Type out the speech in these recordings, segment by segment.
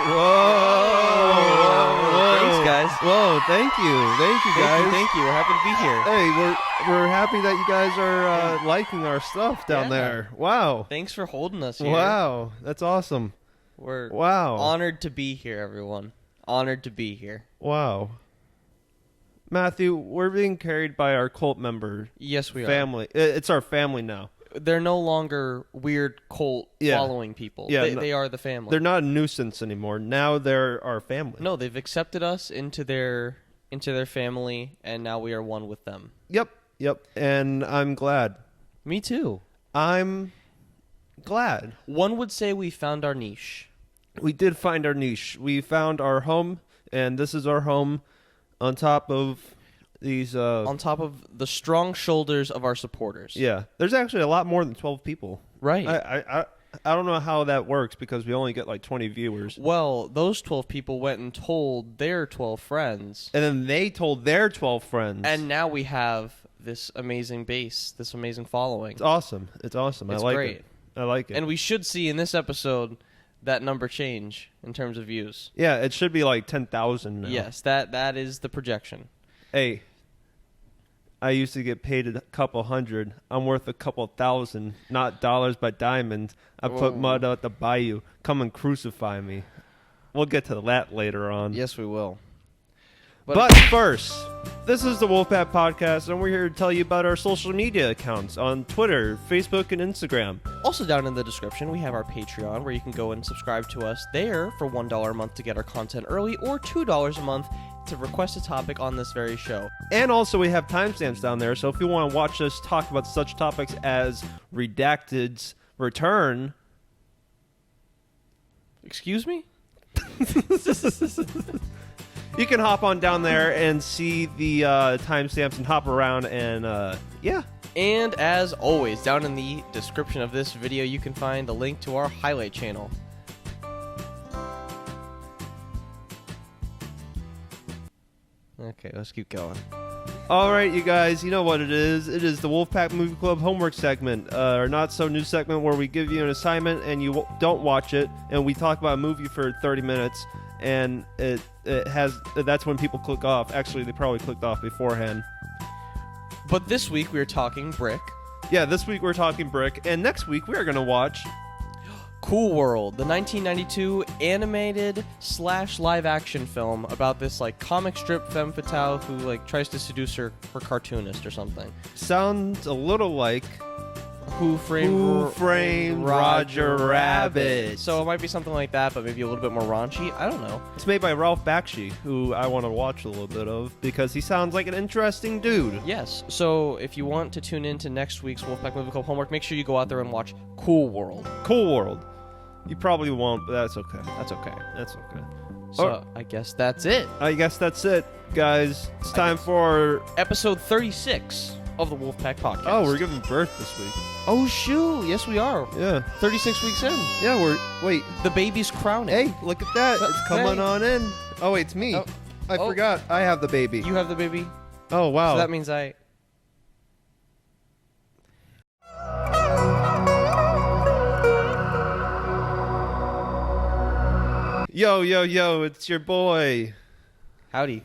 Whoa. Thanks, guys. Whoa, thank you, guys. Thank you. We're happy to be here. Hey, we're happy that you guys are liking our stuff down there. Wow. Thanks for holding us here. Wow, that's awesome. We're Wow. honored to be here, everyone. Honored to be here. Wow. Matthew, we're being carried by our cult member. Yes, we family. It's our family now. They're no longer weird cult following people. Yeah, they are the family. They're not a nuisance anymore. Now they're our family. No, they've accepted us into their family, and now we are one with them. Yep. And I'm glad. Me too. I'm glad. One would say we found our niche. We did find our niche. We found our home, and this is our home on top of these... on top of the strong shoulders of our supporters. Yeah. There's actually a lot more than 12 people. Right. I don't know how that works because we only get like 20 viewers. Well, those 12 people went and told their 12 friends. And then they told their 12 friends. And now we have this amazing base, this amazing following. It's awesome. It's awesome. It's I like great. it. I like it. And we should see in this episode that number change in terms of views. Yeah, it should be like 10,000 now. Yes, that is the projection. Hey, I used to get paid a couple hundred. I'm worth a couple thousand, not dollars but diamonds. I put mud out the bayou. Come and crucify me. We'll get to that later on. Yes, we will. But first, this is the Wolfpack Podcast, and we're here to tell you about our social media accounts on Twitter, Facebook, and Instagram. Also down in the description, we have our Patreon, where you can go and subscribe to us there for $1 a month to get our content early, or $2 a month to request a topic on this very show. And also we have timestamps down there, so if you want to watch us talk about such topics as Redacted's return... Excuse me? You can hop on down there and see the timestamps and hop around and, yeah. And as always, down in the description of this video, you can find the link to our highlight channel. Okay, let's keep going. All right, you guys, you know what it is. It is the Wolfpack Movie Club homework segment, our not-so-new segment where we give you an assignment and you don't watch it, and we talk about a movie for 30 minutes, and it has that's when people click off. Actually, they probably clicked off beforehand. But this week we're talking Brick. Yeah, this week we're talking Brick, and next week we're going to watch... Cool World, the 1992 animated / live action film about this like comic strip femme fatale who like tries to seduce her cartoonist or something. Sounds a little like Who Framed Roger Rabbit. So it might be something like that, but maybe a little bit more raunchy. I don't know. It's made by Ralph Bakshi, who I want to watch a little bit of because he sounds like an interesting dude. Yes. So if you want to tune in to next week's Wolfpack Movie Club homework, make sure you go out there and watch Cool World. Cool World. You probably won't, but that's okay. That's okay. That's okay. So I guess that's it. I guess that's it, guys. It's time for... episode 36 of the Wolfpack Podcast. Oh, we're giving birth this week. Oh, shoot. Yes, we are. Yeah. 36 weeks in. Yeah, wait. The baby's crowning. Hey, look at that. It's coming on in. Oh, wait, it's me. Oh. I forgot. I have the baby. You have the baby? Oh, wow. So that means I... Yo, it's your boy. Howdy.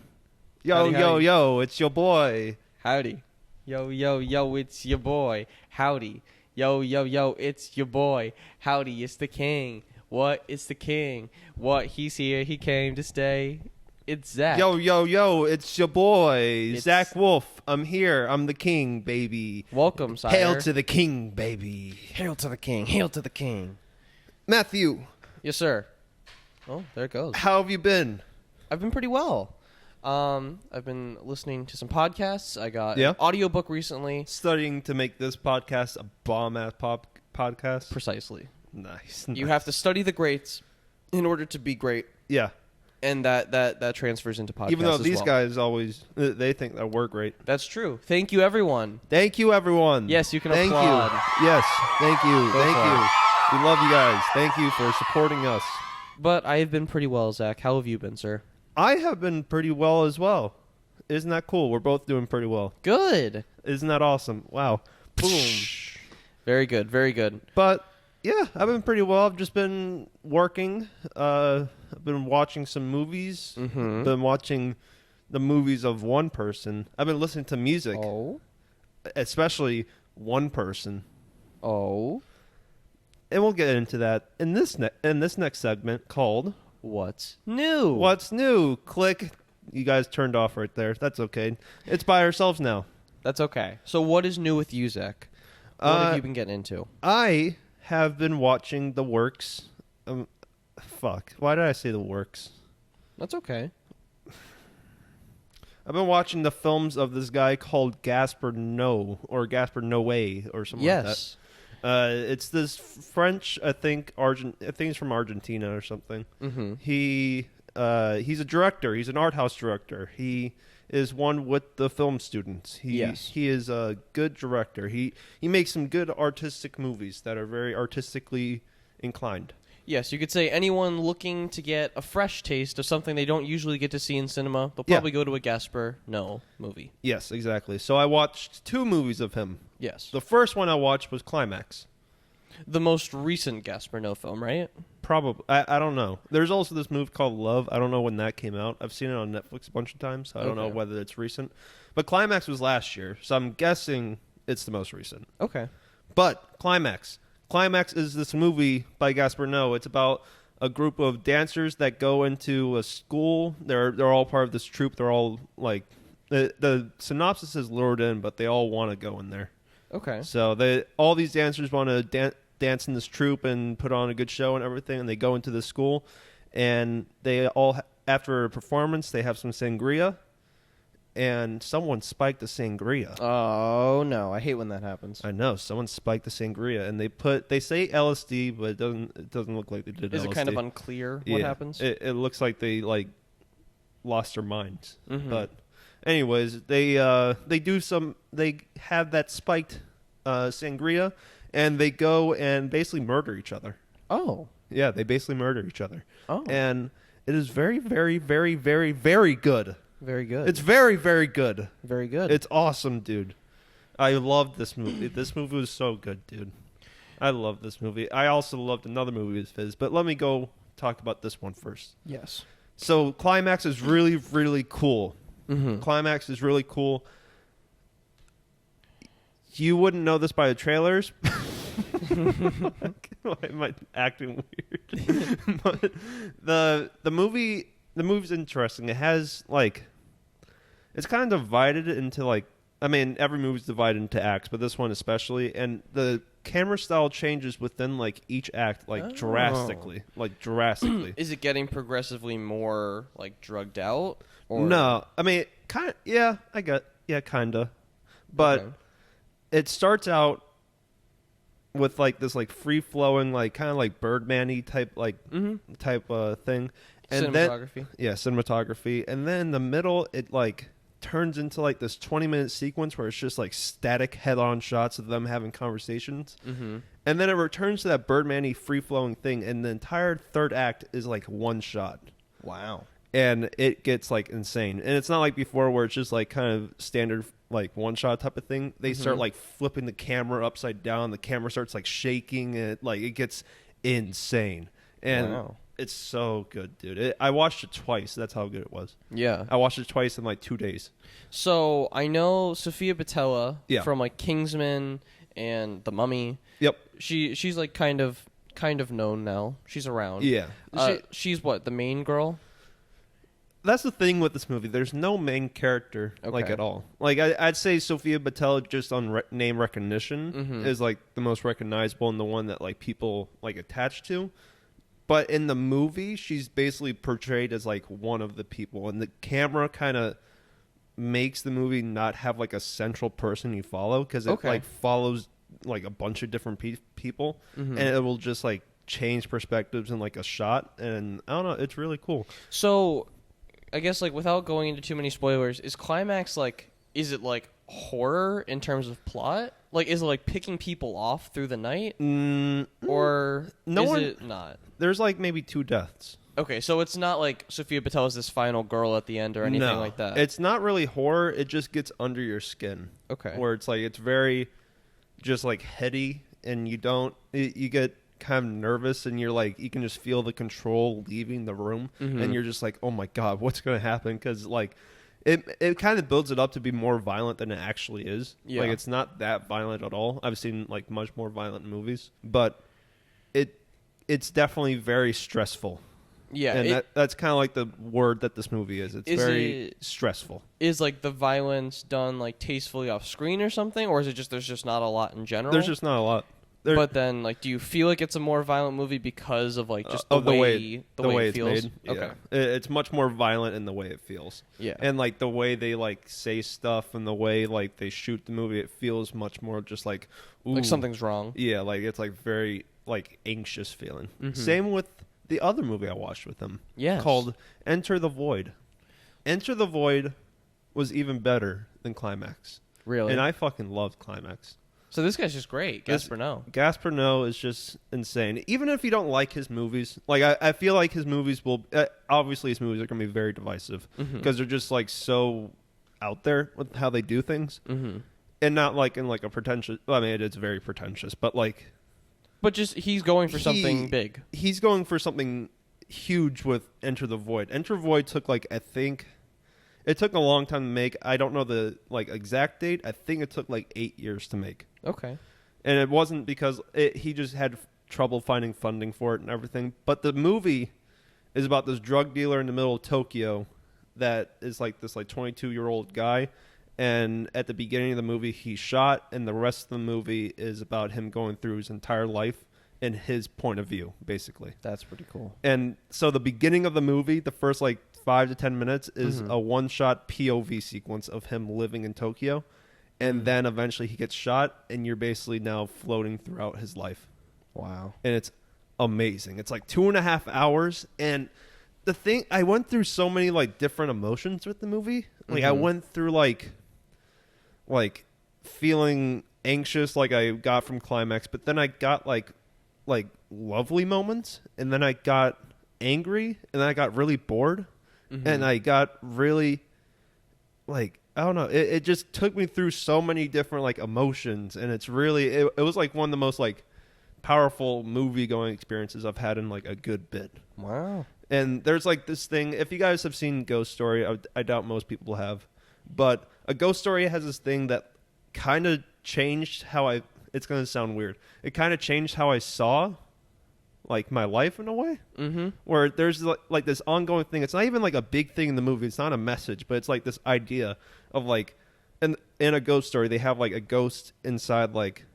Yo, it's your boy. Howdy. Yo, it's your boy. Howdy. Yo, it's your boy. Howdy, it's the king. What? It's the king. What? He's here. He came to stay. It's Zach. Yo, it's your boy. Zach Wolf. I'm here. I'm the king, baby. Welcome, sire. Hail to the king, baby. Hail to the king. Hail to the king. Matthew. Yes, sir. Oh, there it goes. How have you been? I've been pretty well. I've been listening to some podcasts. I got an audiobook recently. Studying to make this podcast a bomb-ass podcast? Precisely. Nice. You have to study the greats in order to be great. Yeah. And that transfers into podcasts. Even though these well. guys always, they think that we're great. That's true. Thank you, everyone. Thank you, everyone. Yes, you can thank applaud. You. Yes, thank you. Thank you. We love you guys. Thank you for supporting us. But I have been pretty well, Zach. How have you been, sir? I have been pretty well as well. Isn't that cool? We're both doing pretty well. Good. Isn't that awesome? Wow. Boom. Very good. Very good. But Yeah, I've been pretty well. I've just been working. I've been watching some movies. Mm-hmm. Been watching the movies of one person. I've been listening to music, especially one person. Oh. And we'll get into that in this next segment called What's New? What's New? Click. You guys turned off right there. That's okay. It's by ourselves now. That's okay. So what is new with you, Zach? What have you been getting into? I have been watching The Works. Fuck. Why did I say The Works? That's okay. I've been watching the films of this guy called Gaspar Noé or something like that. It's this French, I think he's from Argentina or something. Mm-hmm. He's a director. He's an art house director. He is one with the film students. He is a good director. He makes some good artistic movies that are very artistically inclined. Yes, you could say anyone looking to get a fresh taste of something they don't usually get to see in cinema, they'll probably go to a Gaspar Noé movie. Yes, exactly. So I watched 2 movies of him. Yes. The first one I watched was Climax. The most recent Gaspar Noé film, right? Probably. I don't know. There's also this movie called Love. I don't know when that came out. I've seen it on Netflix a bunch of times. So I don't know whether it's recent. But Climax was last year, so I'm guessing it's the most recent. Okay. But Climax is this movie by Gaspar Noé. It's about a group of dancers that go into a school. They're all part of this troupe. They're all like the synopsis is lured in, but they all want to go in there. Okay. So all these dancers want to dance in this troupe and put on a good show and everything, and they go into the school, and they all after a performance they have some sangria, and someone spiked the sangria. Oh no, I hate when that happens. I know, someone spiked the sangria, and they say LSD, but it doesn't look like they did. Is LSD. it kind of unclear what happens? It looks like they lost their minds. Mm-hmm. But anyways, they have that spiked sangria, and they go and basically murder each other. Oh. Yeah, they basically murder each other. Oh. And it is very, very, very, very, very good. Very good. It's very, very good. Very good. It's awesome, dude. I loved this movie. This movie was so good, dude. I love this movie. I also loved another movie of his, but let me go talk about this one first. Yes. So Climax is really, really cool. Mm-hmm. Climax is really cool. You wouldn't know this by the trailers. Why am I acting weird? But the movie's interesting. It has it's kind of divided into every movie's divided into acts, but this one especially, and the camera style changes within each act drastically. Is it getting progressively more drugged out? Or? No, I mean kind of, kinda, but. Okay. It starts out with this free flowing kind of Birdman-y type thing, and cinematography. Cinematography, and then in the middle it turns into this 20-minute sequence where it's just static head-on shots of them having conversations, and then it returns to that Birdman-y free flowing thing, and the entire third act is one shot. Wow. And it gets insane, and it's not like before where it's just kind of standard one shot type of thing. They start flipping the camera upside down. The camera starts shaking, and it gets insane. And it's so good, dude. I watched it twice. That's how good it was. Yeah, I watched it twice in 2 days. So I know Sofia Boutella from Kingsman and The Mummy. Yep. She's kind of known now. She's around. Yeah. She's what, the main girl? That's the thing with this movie. There's no main character at all. I'd say Sofia Boutella just on name recognition is the most recognizable and the one that people attach to. But in the movie, she's basically portrayed as one of the people, and the camera kind of makes the movie not have a central person you follow, because it follows a bunch of different people, and it will just change perspectives in a shot, and I don't know, it's really cool. So I guess without going into too many spoilers, is Climax is it horror in terms of plot? Is it picking people off through the night? Or is it not? There's maybe 2 deaths. Okay, so it's not Sofia Boutella's this final girl at the end or anything like that. It's not really horror. It just gets under your skin. Okay. Where it's it's very just heady, and you get kind of nervous, and you're like, you can just feel the control leaving the room, and you're just like, oh my god, what's gonna happen? Because like it kind of builds it up to be more violent than it actually is. Like it's not that violent at all. I've seen like much more violent movies, but it's definitely very stressful. Yeah, and that's kind of like the word that this movie is. It's very stressful. Is like the violence done like tastefully off screen or something, or is it just there's just not a lot in general? There's just not a lot. But then, like, do you feel like it's a more violent movie because of like just the way it feels? Made? Okay, yeah. It's much more violent in the way it feels. Yeah, and like the way they like say stuff and the way like they shoot the movie, it feels much more just like ooh. Like something's wrong. Yeah, like it's like very like anxious feeling. Same with the other movie I watched with him. Called Enter the Void. Enter the Void was even better than Climax. Really? And I fucking loved Climax. So this guy's just great. Gaspar Noé. Gaspar Noé is just insane. Even if you don't like his movies, like I feel like his movies will obviously his movies are going to be very divisive because they're just like so out there with how they do things, and not like in like a pretentious. Well, I mean, it's very pretentious, but like. But just he's going for something big. He's going for something huge with Enter the Void. Enter the Void took like I think it took a long time to make. I don't know the like exact date. I think it took like 8 years to make. Okay. And it wasn't because he just had trouble finding funding for it and everything. But the movie is about this drug dealer in the middle of Tokyo that is like this like 22-year-old guy. And at the beginning of the movie, he's shot, and the rest of the movie is about him going through his entire life and his point of view, basically. That's pretty cool. And so the beginning of the movie, the first like 5 to 10 minutes, is a one-shot POV sequence of him living in Tokyo. And then eventually he gets shot, and you're basically now floating throughout his life. Wow. And it's amazing. It's like 2.5 hours, and the thing, I went through so many like different emotions with the movie. Like I went through like feeling anxious like I got from Climax, but then I got like lovely moments, and then I got angry, and then I got really bored, and I got really like I don't know, it just took me through so many different like emotions, and it's really it was like one of the most like powerful movie going experiences I've had in like a good bit. Wow. And there's like this thing, if you guys have seen Ghost Story, I doubt most people have, but A Ghost Story has this thing that kind of changed how it's going to sound weird. It kind of changed how I saw like my life in a way, where there's like this ongoing thing. It's not even like a big thing in the movie. It's not a message, but it's like this idea of like, in A Ghost Story, they have like a ghost inside like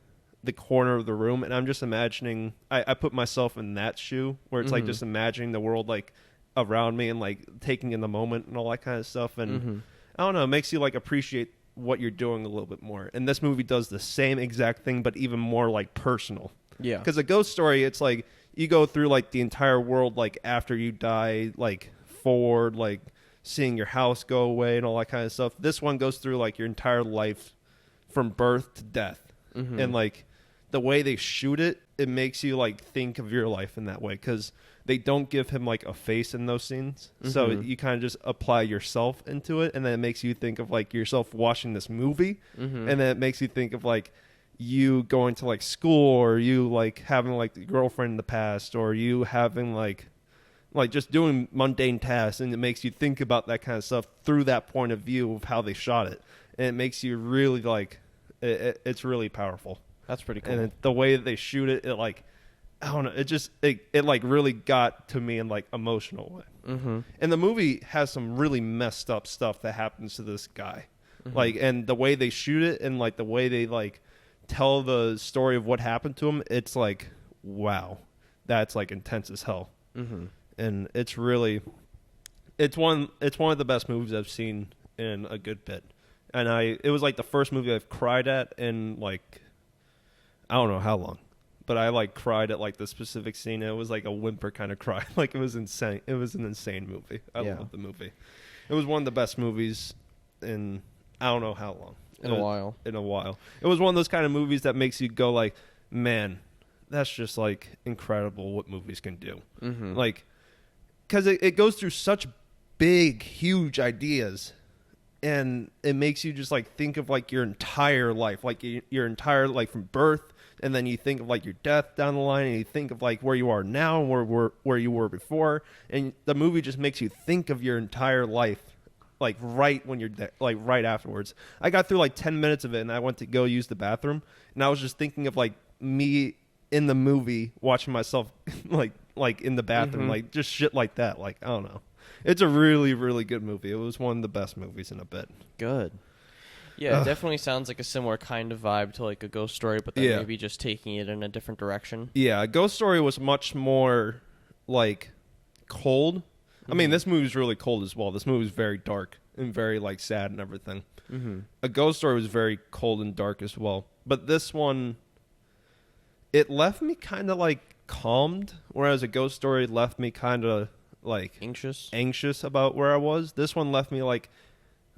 the corner of the room, and I'm just imagining, I put myself in that shoe where it's like just imagining the world like around me and like taking in the moment and all that kind of stuff. And I don't know, it makes you like appreciate what you're doing a little bit more. And this movie does the same exact thing, but even more like personal. Yeah. Because A Ghost Story, it's like you go through like the entire world like after you die, like forward, like seeing your house go away and all that kind of stuff. This one goes through like your entire life from birth to death. And like the way they shoot it, it makes you like think of your life in that way, because they don't give him like a face in those scenes. So you kind of just apply yourself into it, and then it makes you think of like yourself watching this movie, and then it makes you think of like you going to like school, or you like having like a girlfriend in the past, or you having like just doing mundane tasks, and it makes you think about that kind of stuff through that point of view of how they shot it, and it makes you really like it's really powerful. That's pretty cool. And the way that they shoot it, it like, I don't know, it like really got to me in like emotional way. And the movie has some really messed up stuff that happens to this guy, like, and the way they shoot it and like the way they like tell the story of what happened to him, it's like, wow, that's like intense as hell. And it's really, it's one of the best movies I've seen in a good bit. And it was like the first movie I've cried at in like, I don't know how long, but I like cried at like the specific scene. It was like a whimper kind of cry. Like it was insane. It was an insane movie. I love the movie. It was one of the best movies in I don't know how long. In a while. It was one of those kind of movies that makes you go like, man, that's just like incredible what movies can do. Like, because it goes through such big, huge ideas. And it makes you just like think of like your entire life, like your entire like from birth and then you think of like your death down the line, and you think of like where you are now and where you were before, and the movie just makes you think of your entire life, like right when you're like right afterwards. I got through like 10 minutes of it, and I went to go use the bathroom, and I was just thinking of like me in the movie watching myself like in the bathroom, like just shit like that. Like, I don't know. It's a really, really good movie. It was one of the best movies in a bit. Good. Yeah, it definitely sounds like a similar kind of vibe to like a Ghost Story, but then maybe just taking it in a different direction. Yeah, Ghost Story was much more like cold. I mean, this movie's really cold as well. This movie's very dark and very like sad and everything. A Ghost Story was very cold and dark as well. But this one, it left me kind of like calmed, whereas a Ghost Story left me kind of like anxious about where I was. This one left me like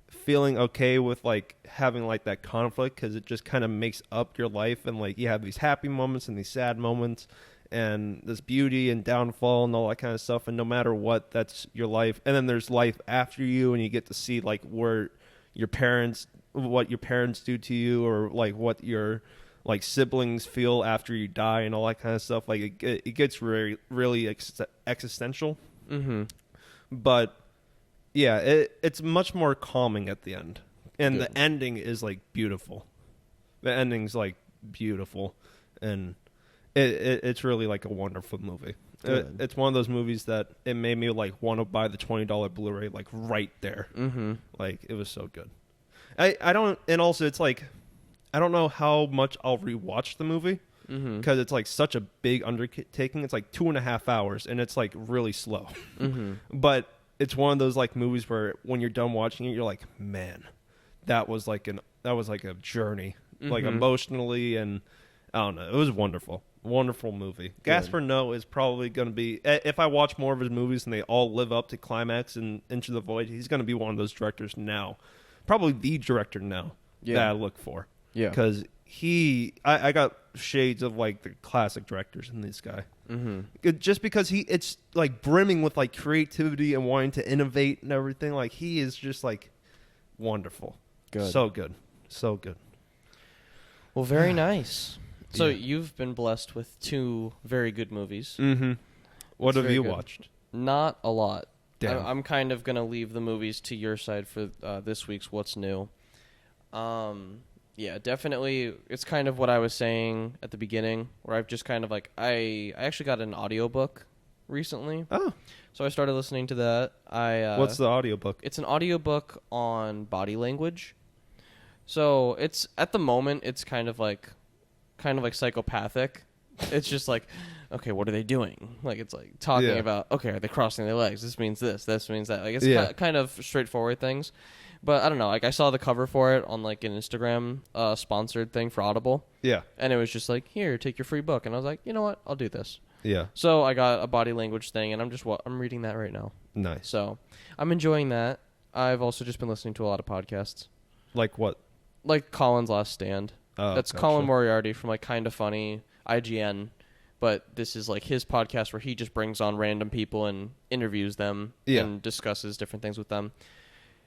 feeling okay with like having like that conflict, because it just kind of makes up your life, and like you have these happy moments and these sad moments and this beauty and downfall and all that kind of stuff, and no matter what, that's your life. And then there's life after you, and you get to see like what your parents do to you, or like what your like siblings feel after you die and all that kind of stuff. Like it gets really, really existential. But yeah, it's much more calming at the end, and the ending is like beautiful. The ending's like beautiful, and it's really like a wonderful movie. It's one of those movies that it made me like want to buy the $20 Blu-ray like right there. Like, it was so good. I don't, and also it's like I don't know how much I'll rewatch the movie, because it's like such a big undertaking. It's like 2.5 hours, and it's like really slow. But it's one of those like movies where when you're done watching it, you're like, man, that was like a journey, like emotionally, and I don't know, it was wonderful movie. Good. Gaspar Noé is probably going to be, if I watch more of his movies and they all live up to Climax and Into the Void, he's going to be one of those directors now, probably the director now that I look for. Yeah, because I got shades of like the classic directors in this guy. Just because it's like brimming with like creativity and wanting to innovate and everything. Like, he is just like wonderful. Good. So good. Well, very nice. So you've been blessed with 2 very good movies. What have you watched? Not a lot. Damn. I'm kind of going to leave the movies to your side for this week's What's New. Yeah, definitely. It's kind of what I was saying at the beginning, where I've just kind of like, I actually got an audiobook recently. Oh. So I started listening to that. What's the audiobook? It's an audiobook on body language. So it's, at the moment, it's kind of like psychopathic. It's just like, okay, what are they doing? Like, it's like talking about, okay, are they crossing their legs? This means this means that. Like, it's kind of straightforward things. But I don't know, like, I saw the cover for it on like an Instagram sponsored thing for Audible. Yeah. And it was just like, here, take your free book. And I was like, you know what? I'll do this. Yeah. So I got a body language thing, and I'm reading that right now. Nice. So I'm enjoying that. I've also just been listening to a lot of podcasts. Like what? Like Colin's Last Stand. Oh, that's gotcha. Colin Moriarty from like Kinda Funny, IGN. But this is like his podcast where he just brings on random people and interviews them and discusses different things with them.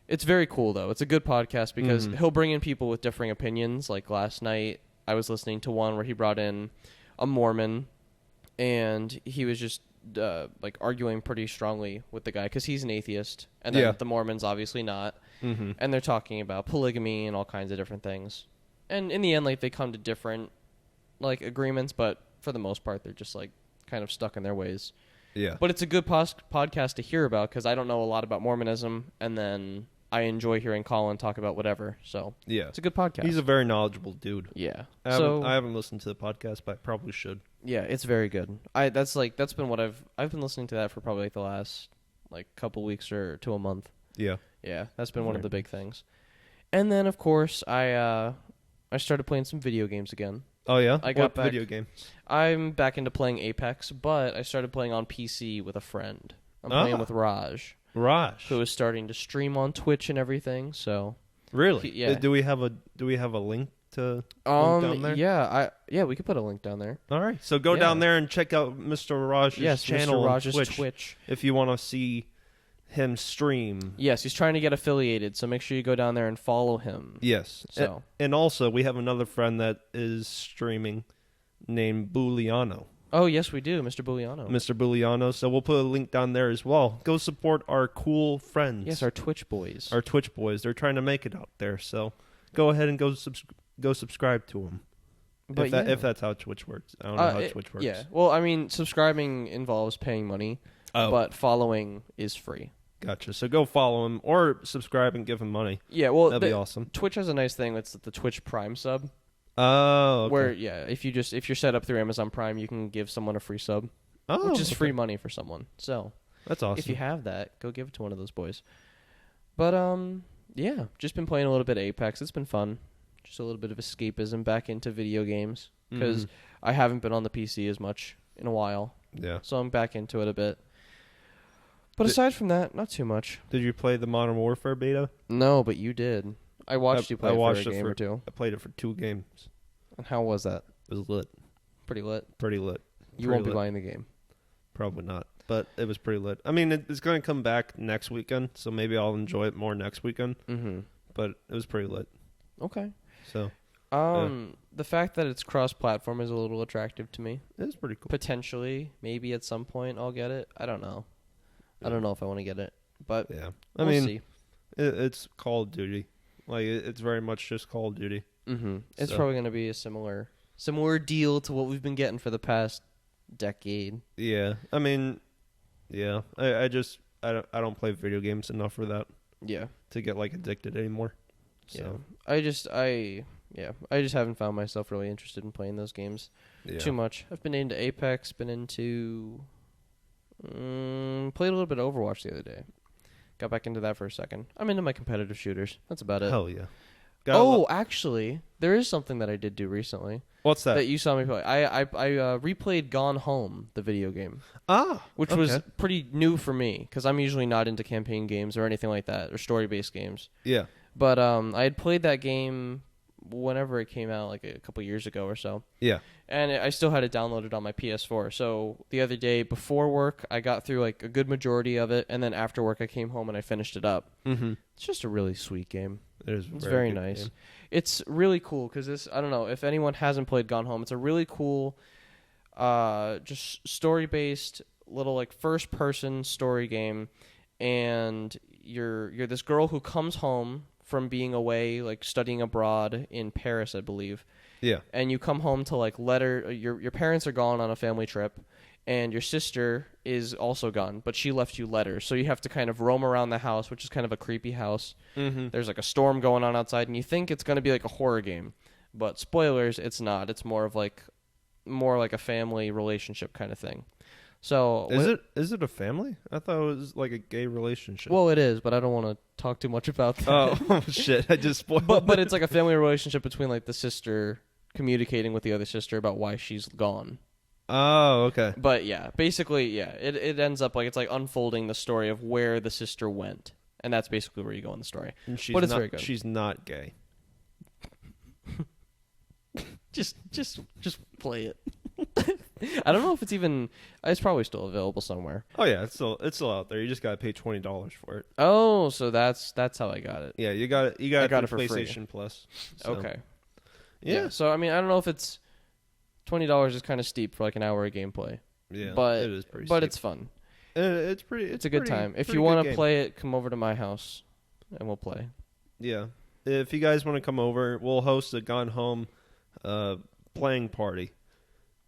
It's very cool, though. It's a good podcast because he'll bring in people with differing opinions. Like last night, I was listening to one where he brought in a Mormon, and he was just like arguing pretty strongly with the guy because he's an atheist, and then the Mormon's obviously not. And they're talking about polygamy and all kinds of different things. And in the end, like, they come to different like agreements, but for the most part, they're just like kind of stuck in their ways. Yeah. But it's a good podcast to hear about because I don't know a lot about Mormonism, and then I enjoy hearing Colin talk about whatever. So yeah, it's a good podcast. He's a very knowledgeable dude. Yeah. I haven't listened to the podcast, but I probably should. Yeah, it's very good. That's been what I've been listening to that for probably like the last like couple weeks or to a month. Yeah. Yeah, that's been one of the big things. And then of course I started playing some video games again. Oh yeah? What video games? I'm back into playing Apex, but I started playing on PC with a friend. I'm playing with Raj. Who is starting to stream on Twitch and everything, so really? Yeah. Do we have a link to down there? Yeah, we could put a link down there. All right. So go down there and check out Mr. Raj's channel on Twitch if you want to see him stream. Yes, he's trying to get affiliated, so make sure you go down there and follow him. Yes. So and also we have another friend that is streaming named Buliano. Oh, yes, we do, Mr. Buliano. Mr. Buliano. So we'll put a link down there as well. Go support our cool friends. Yes, our Twitch boys. Our Twitch boys. They're trying to make it out there. So go ahead and go subscribe to them. But if that's how Twitch works. I don't know how Twitch works. Yeah. Well, I mean, subscribing involves paying money, but following is free. Gotcha. So go follow him or subscribe and give him money. Yeah, well, that'd be awesome. Twitch has a nice thing. It's the Twitch Prime sub. Oh, okay. Where if you're set up through Amazon Prime, you can give someone a free sub, which is free money for someone. So that's awesome. If you have that, go give it to one of those boys. But yeah, just been playing a little bit of Apex. It's been fun. Just a little bit of escapism back into video games because I haven't been on the PC as much in a while. Yeah. So I'm back into it a bit. But aside from that, not too much. Did you play the Modern Warfare beta? No, but you did. I watched you play it for a game or two. I played it for 2 games. And how was that? It was lit. Pretty lit? Pretty lit. You won't be buying the game. Probably not. But it was pretty lit. I mean, it's going to come back next weekend, so maybe I'll enjoy it more next weekend. Mm-hmm. But it was pretty lit. Okay. So, the fact that it's cross-platform is a little attractive to me. It's pretty cool. Potentially, maybe at some point I'll get it. I don't know. I don't know if I want to get it, but yeah, we'll see. It's Call of Duty. Like it's very much just Call of Duty. Mm-hmm. It's probably going to be a similar deal to what we've been getting for the past decade. Yeah, I mean, yeah, I don't play video games enough for that. Yeah, to get like addicted anymore. So. Yeah, I just haven't found myself really interested in playing those games too much. I've been into Apex, been into played a little bit of Overwatch the other day. Got back into that for a second. I'm into my competitive shooters. That's about it. Hell yeah. Actually, there is something that I did do recently. What's that? That you saw me play. I replayed Gone Home, the video game. Which was pretty new for me, because I'm usually not into campaign games or anything like that, or story-based games. Yeah. But I had played that game whenever it came out, like a couple years ago or so. Yeah. And I still had it downloaded on my PS4. So the other day before work, I got through like a good majority of it, and then after work, I came home and I finished it up. Mm-hmm. It's just a really sweet game. It's very nice. Game. It's really cool because I don't know if anyone hasn't played Gone Home. It's a really cool, just story-based little like first-person story game, and you're this girl who comes home from being away, like studying abroad in Paris, I believe. Yeah. And you come home to like your parents are gone on a family trip, and your sister is also gone, but she left you letters. So you have to kind of roam around the house, which is kind of a creepy house. Mm-hmm. There's like a storm going on outside, and you think it's going to be like a horror game, but spoilers, it's not. It's more like a family relationship kind of thing. So is it a family? I thought it was like a gay relationship. Well, it is, but I don't want to talk too much about that. Oh shit! I just spoiled. But it's like a family relationship between like the sister communicating with the other sister about why she's gone. Oh, okay. But yeah, basically, yeah, it ends up like it's like unfolding the story of where the sister went, and that's basically where you go in the story. But it's very good. She's not gay. just play it. I don't know if it's even. It's probably still available somewhere. Oh yeah, it's still out there. You just gotta pay $20 for it. Oh, so that's how I got it. Yeah, you got it. You got it for PlayStation free. Plus. So. Okay. Yeah. So I mean, I don't know if it's $20 is kind of steep for like an hour of gameplay. Yeah, but it is pretty. But steep. it's fun. It's a good time. If you want to play it, come over to my house, and we'll play. Yeah. If you guys want to come over, we'll host a Gone Home playing party.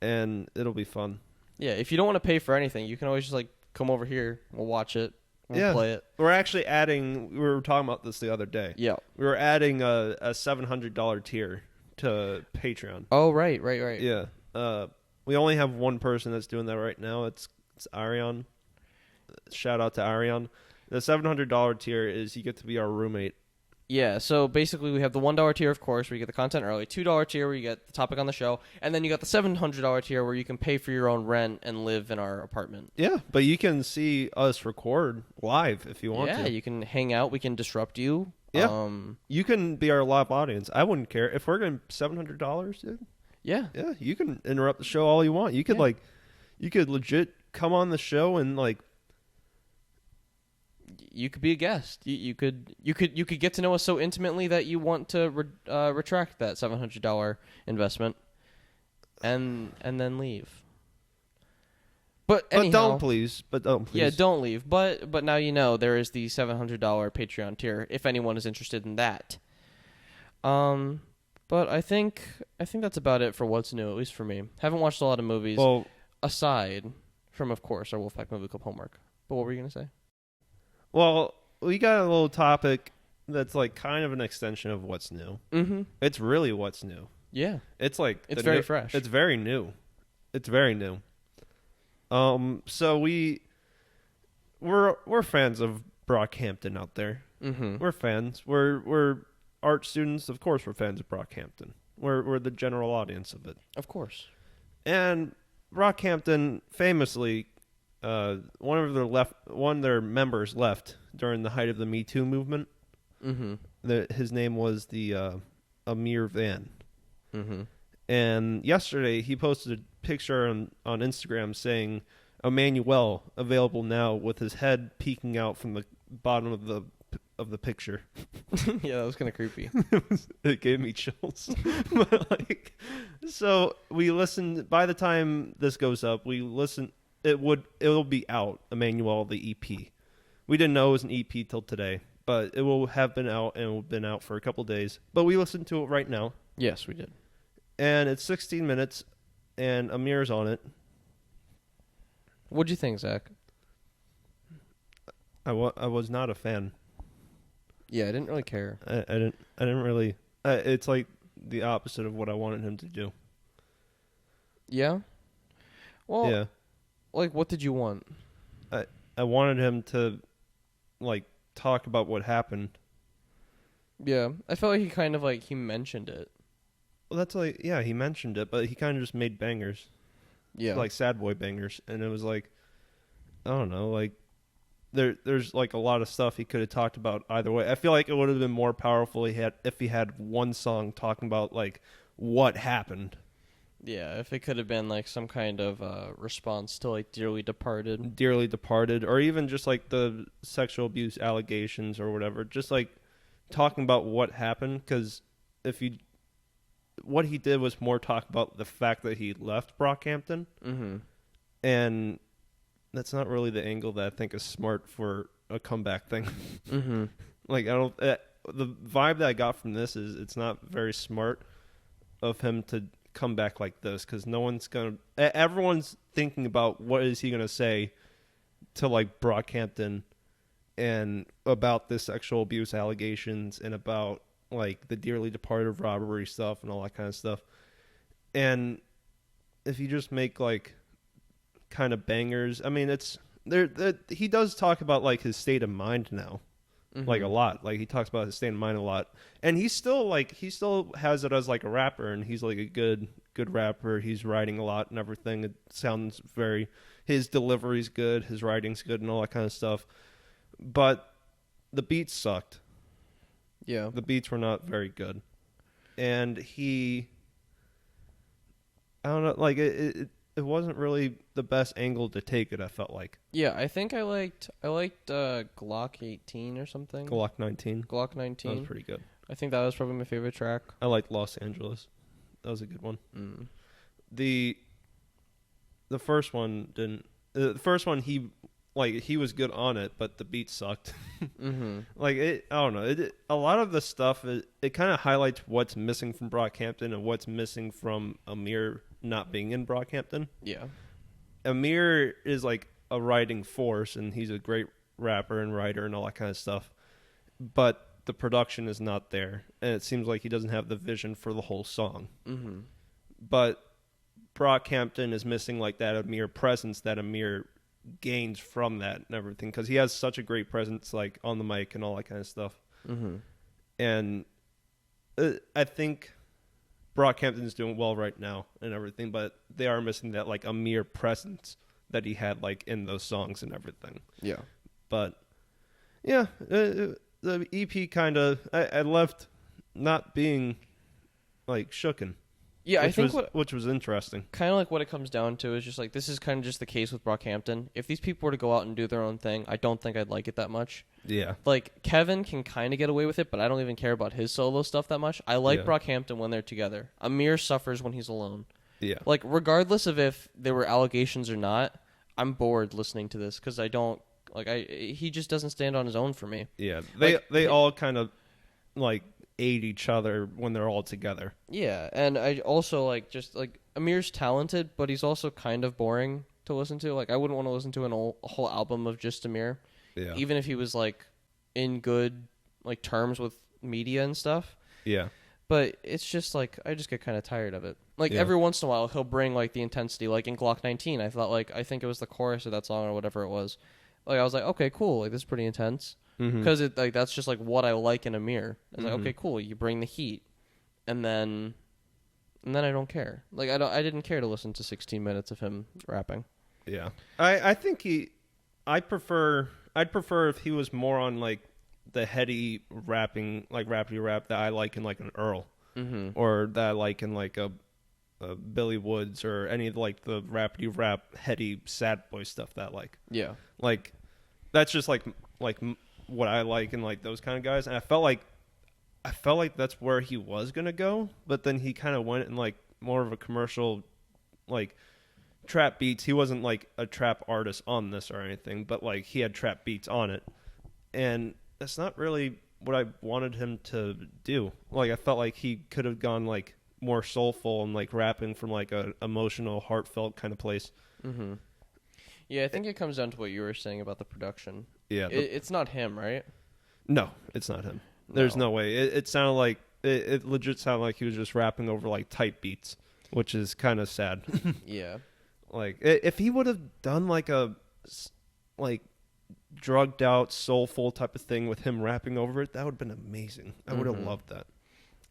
And it'll be fun. Yeah, if you don't want to pay for anything, you can always just like come over here. We'll watch it. We'll play it. We're actually adding. We were talking about this the other day. Yeah, we were adding a $700 tier to Patreon. Oh right. Yeah. We only have one person that's doing that right now. It's Arion. Shout out to Arion. The $700 tier is you get to be our roommate. Yeah, so basically we have the $1 tier, of course, where you get the content early, $2 tier where you get the topic on the show, and then you got the $700 tier where you can pay for your own rent and live in our apartment. Yeah, but you can see us record live if you want to. Yeah, you can hang out. We can disrupt you. Yeah, you can be our live audience. I wouldn't care. If we're getting $700, dude. Yeah. Yeah, you can interrupt the show all you want. You could you could legit come on the show and like. You could be a guest. You could get to know us so intimately that you want to retract that $700 investment, and then leave. But anyhow, don't please. Yeah, don't leave. But now you know there is the $700 Patreon tier if anyone is interested in that. But I think that's about it for what's new, at least for me. Haven't watched a lot of movies aside from, of course, our Wolfpack Movie Club homework. But what were you gonna say? Well, we got a little topic that's like kind of an extension of what's new. Mm-hmm. It's really what's new. Yeah. It's like it's very fresh. It's very new. It's very new. So we're fans of Brockhampton out there. Mm-hmm. We're fans. We're art students. Of course, we're fans of Brockhampton. We're the general audience of it. Of course. And Brockhampton famously, one of their members left during the height of the Me Too movement. Mm-hmm. His name was the Ameer Van. Mm-hmm. And yesterday he posted a picture on Instagram saying Emmanuel available now with his head peeking out from the bottom of the picture. Yeah, that was kind of creepy. It gave me chills. But so we listened. By the time this goes up, it'll be out. Emmanuel, the EP. We didn't know it was an EP till today, but it will have been out, and it will have been out for a couple days. But we listened to it right now. Yes, we did. And it's 16 minutes, and Ameer's on it. What'd you think, Zach? I was not a fan. Yeah, I didn't really care. I didn't really. It's like the opposite of what I wanted him to do. Yeah? Well, yeah. Like, what did you want? I wanted him to, like, talk about what happened. Yeah, I felt like he kind of, like, he mentioned it. Well, that's like, yeah, he mentioned it, but he kind of just made bangers. Yeah. Like sad boy bangers. And it was like, I don't know, like, there's like a lot of stuff he could have talked about either way. I feel like it would have been more powerful if he had one song talking about, like, what happened. Yeah, if it could have been, like, some kind of response to, like, Dearly Departed, or even just, like, the sexual abuse allegations or whatever. Just, like, talking about what happened, because what he did was more talk about the fact that he left Brockhampton. Mm-hmm. And that's not really the angle that I think is smart for a comeback thing. Mm-hmm. Like, the vibe that I got from this is it's not very smart of him to come back like this, because everyone's thinking about what is he going to say to, like, Brockhampton and about the sexual abuse allegations and about, like, the Dearly Departed robbery stuff and all that kind of stuff. And if you just make, like, kind of bangers, I mean, it's there. He does talk about, like, his state of mind now, mm-hmm. like, a lot. Like, he talks about his state of mind a lot, and he still has it as, like, a rapper, and he's, like, a good rapper. He's writing a lot and everything. It sounds his delivery's good, his writing's good, and all that kind of stuff. But the beats sucked. Yeah. The beats were not very good. And I don't know, like, it wasn't really the best angle to take it, I felt like. Yeah, I think I liked Glock 18 or something. Glock 19. Glock 19. That was pretty good. I think that was probably my favorite track. I liked Los Angeles. That was a good one. Mm. The first one didn't. The first one, he was good on it, but the beat sucked. Mm-hmm. Like, I don't know. A lot of the stuff, it kind of highlights what's missing from Brockhampton and what's missing from Ameer not being in Brockhampton. Yeah. Ameer is, like, a writing force, and he's a great rapper and writer and all that kind of stuff. But the production is not there, and it seems like he doesn't have the vision for the whole song. Mm-hmm. But Brockhampton is missing, like, that Ameer presence that Ameer gains from that and everything, because he has such a great presence, like, on the mic and all that kind of stuff. Mm-hmm. And I think Brockhampton's doing well right now and everything, but they are missing that, like, Ameer presence that he had, like, in those songs and everything. Yeah. But yeah, the EP kind of I left not being, like, shooken. Yeah, I think which was interesting. Kind of like what it comes down to is just like, this is kind of just the case with Brockhampton. If these people were to go out and do their own thing, I don't think I'd like it that much. Yeah. Like, Kevin can kind of get away with it, but I don't even care about his solo stuff that much. I like Yeah. Brockhampton when they're together. Ameer suffers when he's alone. Yeah. Like, regardless of if there were allegations or not, I'm bored listening to this because I don't like. He just doesn't stand on his own for me. Yeah. They Like, all kind of like aid each other when they're all together. Yeah, and I also like just like Ameer's talented, but he's also kind of boring to listen to. Like, I wouldn't want to listen to a whole album of just Ameer, Yeah. even if he was like in good like terms with media and stuff. Yeah. But it's just like I just get kind of tired of it. Like Yeah. every once in a while he'll bring like the intensity. Like in Glock 19, I thought like I think it was the chorus of that song or whatever it was. Like I was like, okay, cool. Like this is pretty intense because it like that's just like what I like in Ameer. It's like okay, cool. You bring the heat, and then I don't care. Like I didn't care to listen to 16 minutes of him rapping. Yeah. I think I'd prefer if he was more on like the heady rapping, like rappy rap that I like in like an Earl, or that I like in like a Billy Woods or any of like the rappy rap heady sad boy stuff that I like. Yeah. Like that's just like what I like in like those kind of guys, and I felt like that's where he was gonna go, but then he kind of went in like more of a commercial, like trap beats. He wasn't like a trap artist on this or anything, but like he had trap beats on it, and that's not really what I wanted him to do. Like I felt like he could have gone like more soulful and like rapping from like a emotional, heartfelt kind of place. Yeah, I think it comes down to what you were saying about the production. Yeah, It's not him, right? No, it's not him. There's no way. It sounded like it legit sounded like he was just rapping over like tight beats, which is kind of sad. Yeah. Like if he would have done like a like drugged out soulful type of thing with him rapping over it, that would have been amazing. I would have loved that.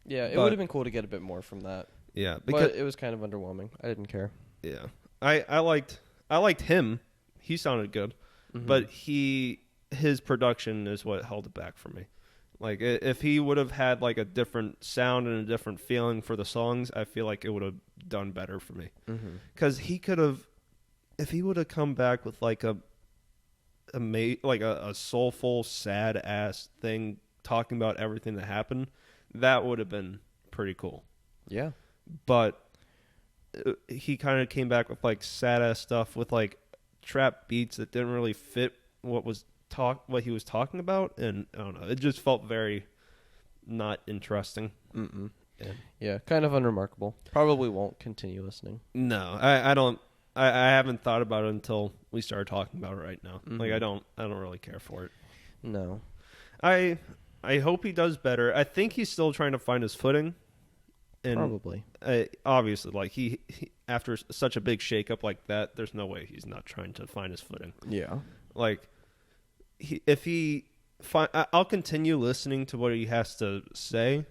Yeah, it would have been cool to get a bit more from that. Yeah, because but it was kind of underwhelming. I didn't care. Yeah, I liked him. He sounded good, but his production is what held it back for me. Like if he would have had like a different sound and a different feeling for the songs, I feel like it would have done better for me. Because he could have, if he would have come back with like a soulful, sad ass thing talking about everything that happened, that would have been pretty cool. Yeah. But he kind of came back with like sad ass stuff with like trap beats that didn't really fit what he was talking about, and I don't know, it just felt very not interesting. Yeah, kind of unremarkable. Probably won't continue listening. No, I don't. I haven't thought about it until we started talking about it right now. Like I don't really care for it. No. I hope he does better. I think he's still trying to find his footing. And probably. Obviously, like he after such a big shakeup like that, there's no way he's not trying to find his footing. Yeah. Like I'll continue listening to what he has to say,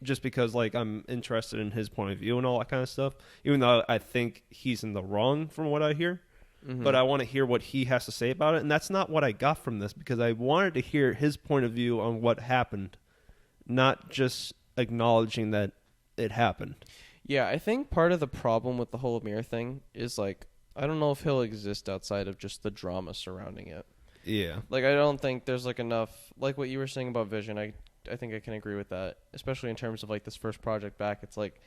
just because like I'm interested in his point of view and all that kind of stuff. Even though I think he's in the wrong from what I hear, but I want to hear what he has to say about it, and that's not what I got from this, because I wanted to hear his point of view on what happened, not just acknowledging that it happened. Yeah, I think part of the problem with the whole Ameer thing is like I don't know if he'll exist outside of just the drama surrounding it. Yeah. Like I don't think there's like enough, like what you were saying about Vision. I think I can agree with that, especially in terms of like this first project back. It's like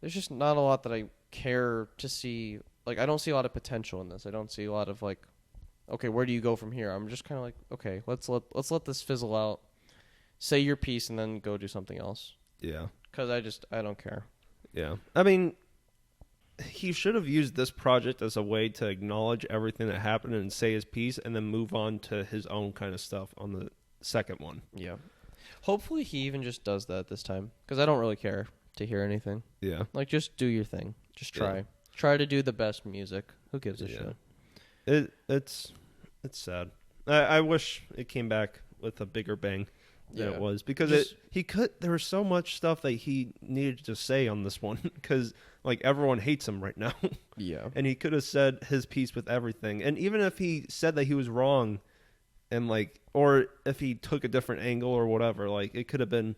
there's just not a lot that I care to see. Like I don't see a lot of potential in this. I don't see a lot of like, okay, where do you go from here? I'm just kind of like, okay, let's let this fizzle out. Say your piece and then go do something else. Yeah. Because I don't care. Yeah. I mean, he should have used this project as a way to acknowledge everything that happened and say his piece, and then move on to his own kind of stuff on the second one. Yeah. Hopefully he even just does that this time, because I don't really care to hear anything. Yeah. Like, just do your thing. Just try. Yeah. Try to do the best music. Who gives a shit? It's sad. I wish it came back with a bigger bang than it was, because there was so much stuff that he needed to say on this one, because like everyone hates him right now. Yeah. And he could have said his piece with everything, and even if he said that he was wrong, and like, or if he took a different angle or whatever, like it could have been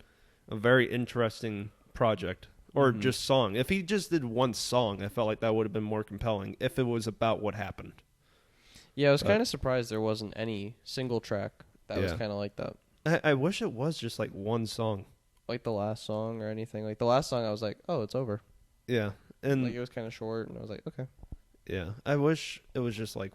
a very interesting project, or just song. If he just did one song, I felt like that would have been more compelling if it was about what happened. Yeah, I was kind of surprised there wasn't any single track that was kind of like that. I wish it was just like one song. Like the last song or anything. Like the last song, I was like, oh, it's over. Yeah. And like it was kind of short, and I was like, okay. Yeah, I wish it was just like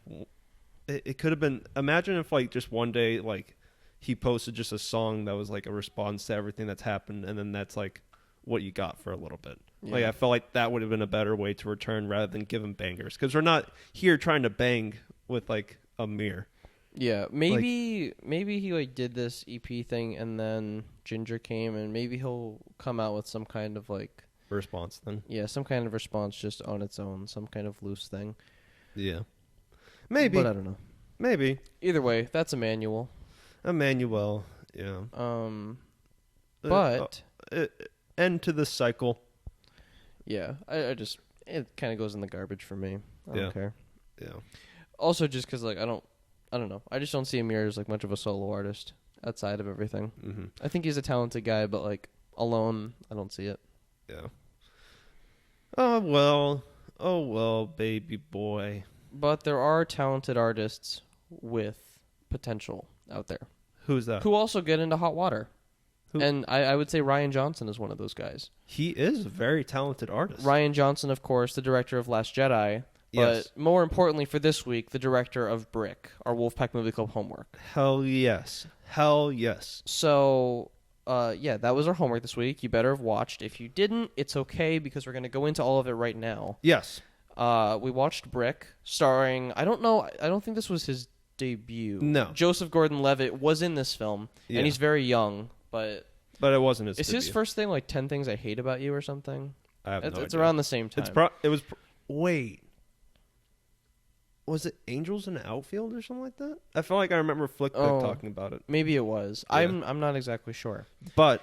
it could have been. Imagine if like just one day like he posted just a song that was like a response to everything that's happened, and then that's like what you got for a little bit. Yeah. Like I felt like that would have been a better way to return rather than give him bangers, because we're not here trying to bang with like Ameer. Yeah, maybe he like did this EP thing, and then Ginger came, and maybe he'll come out with some kind of like Response then. Yeah, some kind of response just on its own, some kind of loose thing. Yeah, maybe. But I don't know. Maybe. Either way, that's Emmanuel. Emmanuel. Yeah. But end to this cycle. Yeah, I just it kind of goes in the garbage for me. I don't care. Yeah. Also, just because like I don't know. I just don't see Ameer as like much of a solo artist outside of everything. Mm-hmm. I think he's a talented guy, but like alone, I don't see it. Yeah. Oh well, baby boy. But there are talented artists with potential out there. Who's that? Who also get into hot water. Who? And I would say Rian Johnson is one of those guys. He is a very talented artist. Rian Johnson, of course, the director of Last Jedi. Yes. But more importantly for this week, the director of Brick, our Wolfpack Movie Club homework. Hell yes. Hell yes. So, yeah, that was our homework this week. You better have watched. If you didn't, it's okay because we're going to go into all of it right now. Yes. We watched Brick, starring, I don't think this was his debut. No. Joseph Gordon-Levitt was in this film, Yeah. and he's very young, but it wasn't his is debut. his first thing like 10 Things I Hate About You or something? I have no idea. It's around the same time. Wait. Was it Angels in the Outfield or something like that? I feel like I remember Flickbook talking about it. Maybe it was. Yeah. I'm not exactly sure. But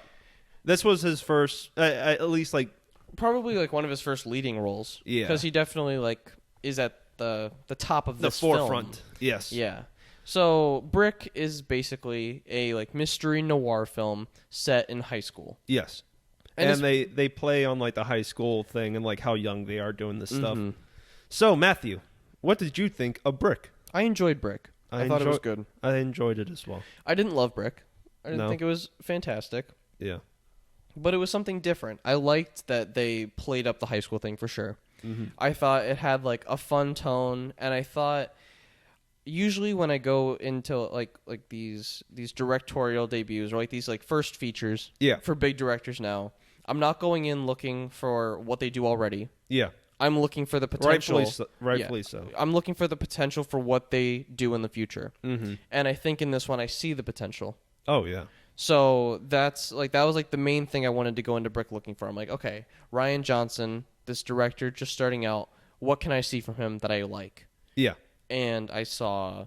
this was his first, at least like... Probably like one of his first leading roles. Yeah. Because he definitely like is at the top of the this forefront. film. Yes. Yeah. So Brick is basically a like mystery noir film set in high school. Yes. And they play on like the high school thing and like how young they are doing this stuff. Mm-hmm. So Matthew, what did you think of Brick? I enjoyed Brick. I thought it was good. I enjoyed it as well. I didn't love Brick. I didn't No. think it was fantastic. Yeah. But it was something different. I liked that they played up the high school thing for sure. Mm-hmm. I thought it had like a fun tone, and I thought usually when I go into like these directorial debuts or like these like first features for big directors now, I'm not going in looking for what they do already. Yeah. I'm looking for the potential. Rightfully so. I'm looking for the potential for what they do in the future. Mm-hmm. And I think in this one I see the potential. Oh yeah. So that was like the main thing I wanted to go into Brick looking for. I'm like, okay, Rian Johnson, this director just starting out, what can I see from him that I like? Yeah. And I saw,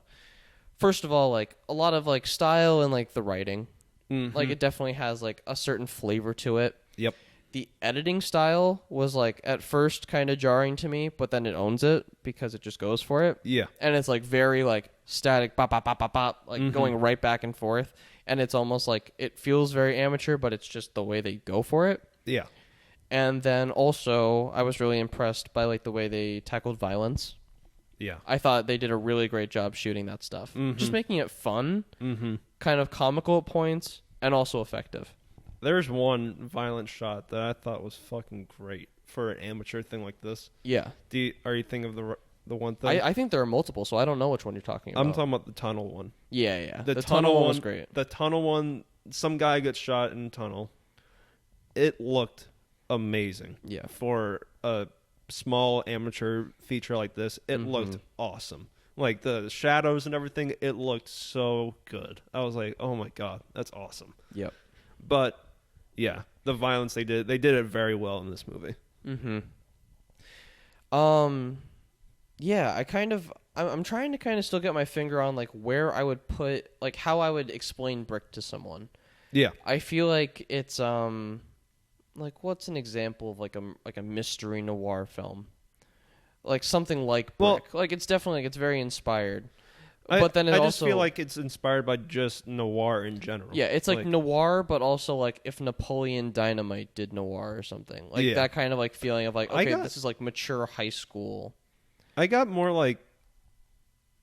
first of all, like a lot of like style and like the writing. Mm-hmm. Like it definitely has like a certain flavor to it. Yep. The editing style was like at first kind of jarring to me, but then it owns it because it just goes for it. Yeah. And it's like very like static, bop, bop, bop, bop, bop, like going right back and forth. And it's almost like it feels very amateur, but it's just the way they go for it. Yeah. And then also I was really impressed by like the way they tackled violence. Yeah. I thought they did a really great job shooting that stuff. Just making it fun, kind of comical at points, and also effective. There's one violent shot that I thought was fucking great for an amateur thing like this. Yeah. Are you thinking of the one thing? I think there are multiple, so I don't know which one you're talking about. I'm talking about the tunnel one. Yeah. The tunnel one was great. The tunnel one, some guy gets shot in a tunnel. It looked amazing. Yeah. For a small amateur feature like this, it looked awesome. Like the shadows and everything, it looked so good. I was like, oh my God, that's awesome. Yep. But yeah, the violence they did it very well in this movie. Yeah, I'm trying to kind of still get my finger on like where I would put like how I would explain Brick to someone. Yeah. I feel like it's like what's an example of like a mystery noir film? Like something like Brick. Like it's definitely like it's very inspired. But then I just feel like it's inspired by just noir in general. Yeah, it's like noir, but also like if Napoleon Dynamite did noir or something. Like that kind of like feeling of like, okay, this is like mature high school. I got more like,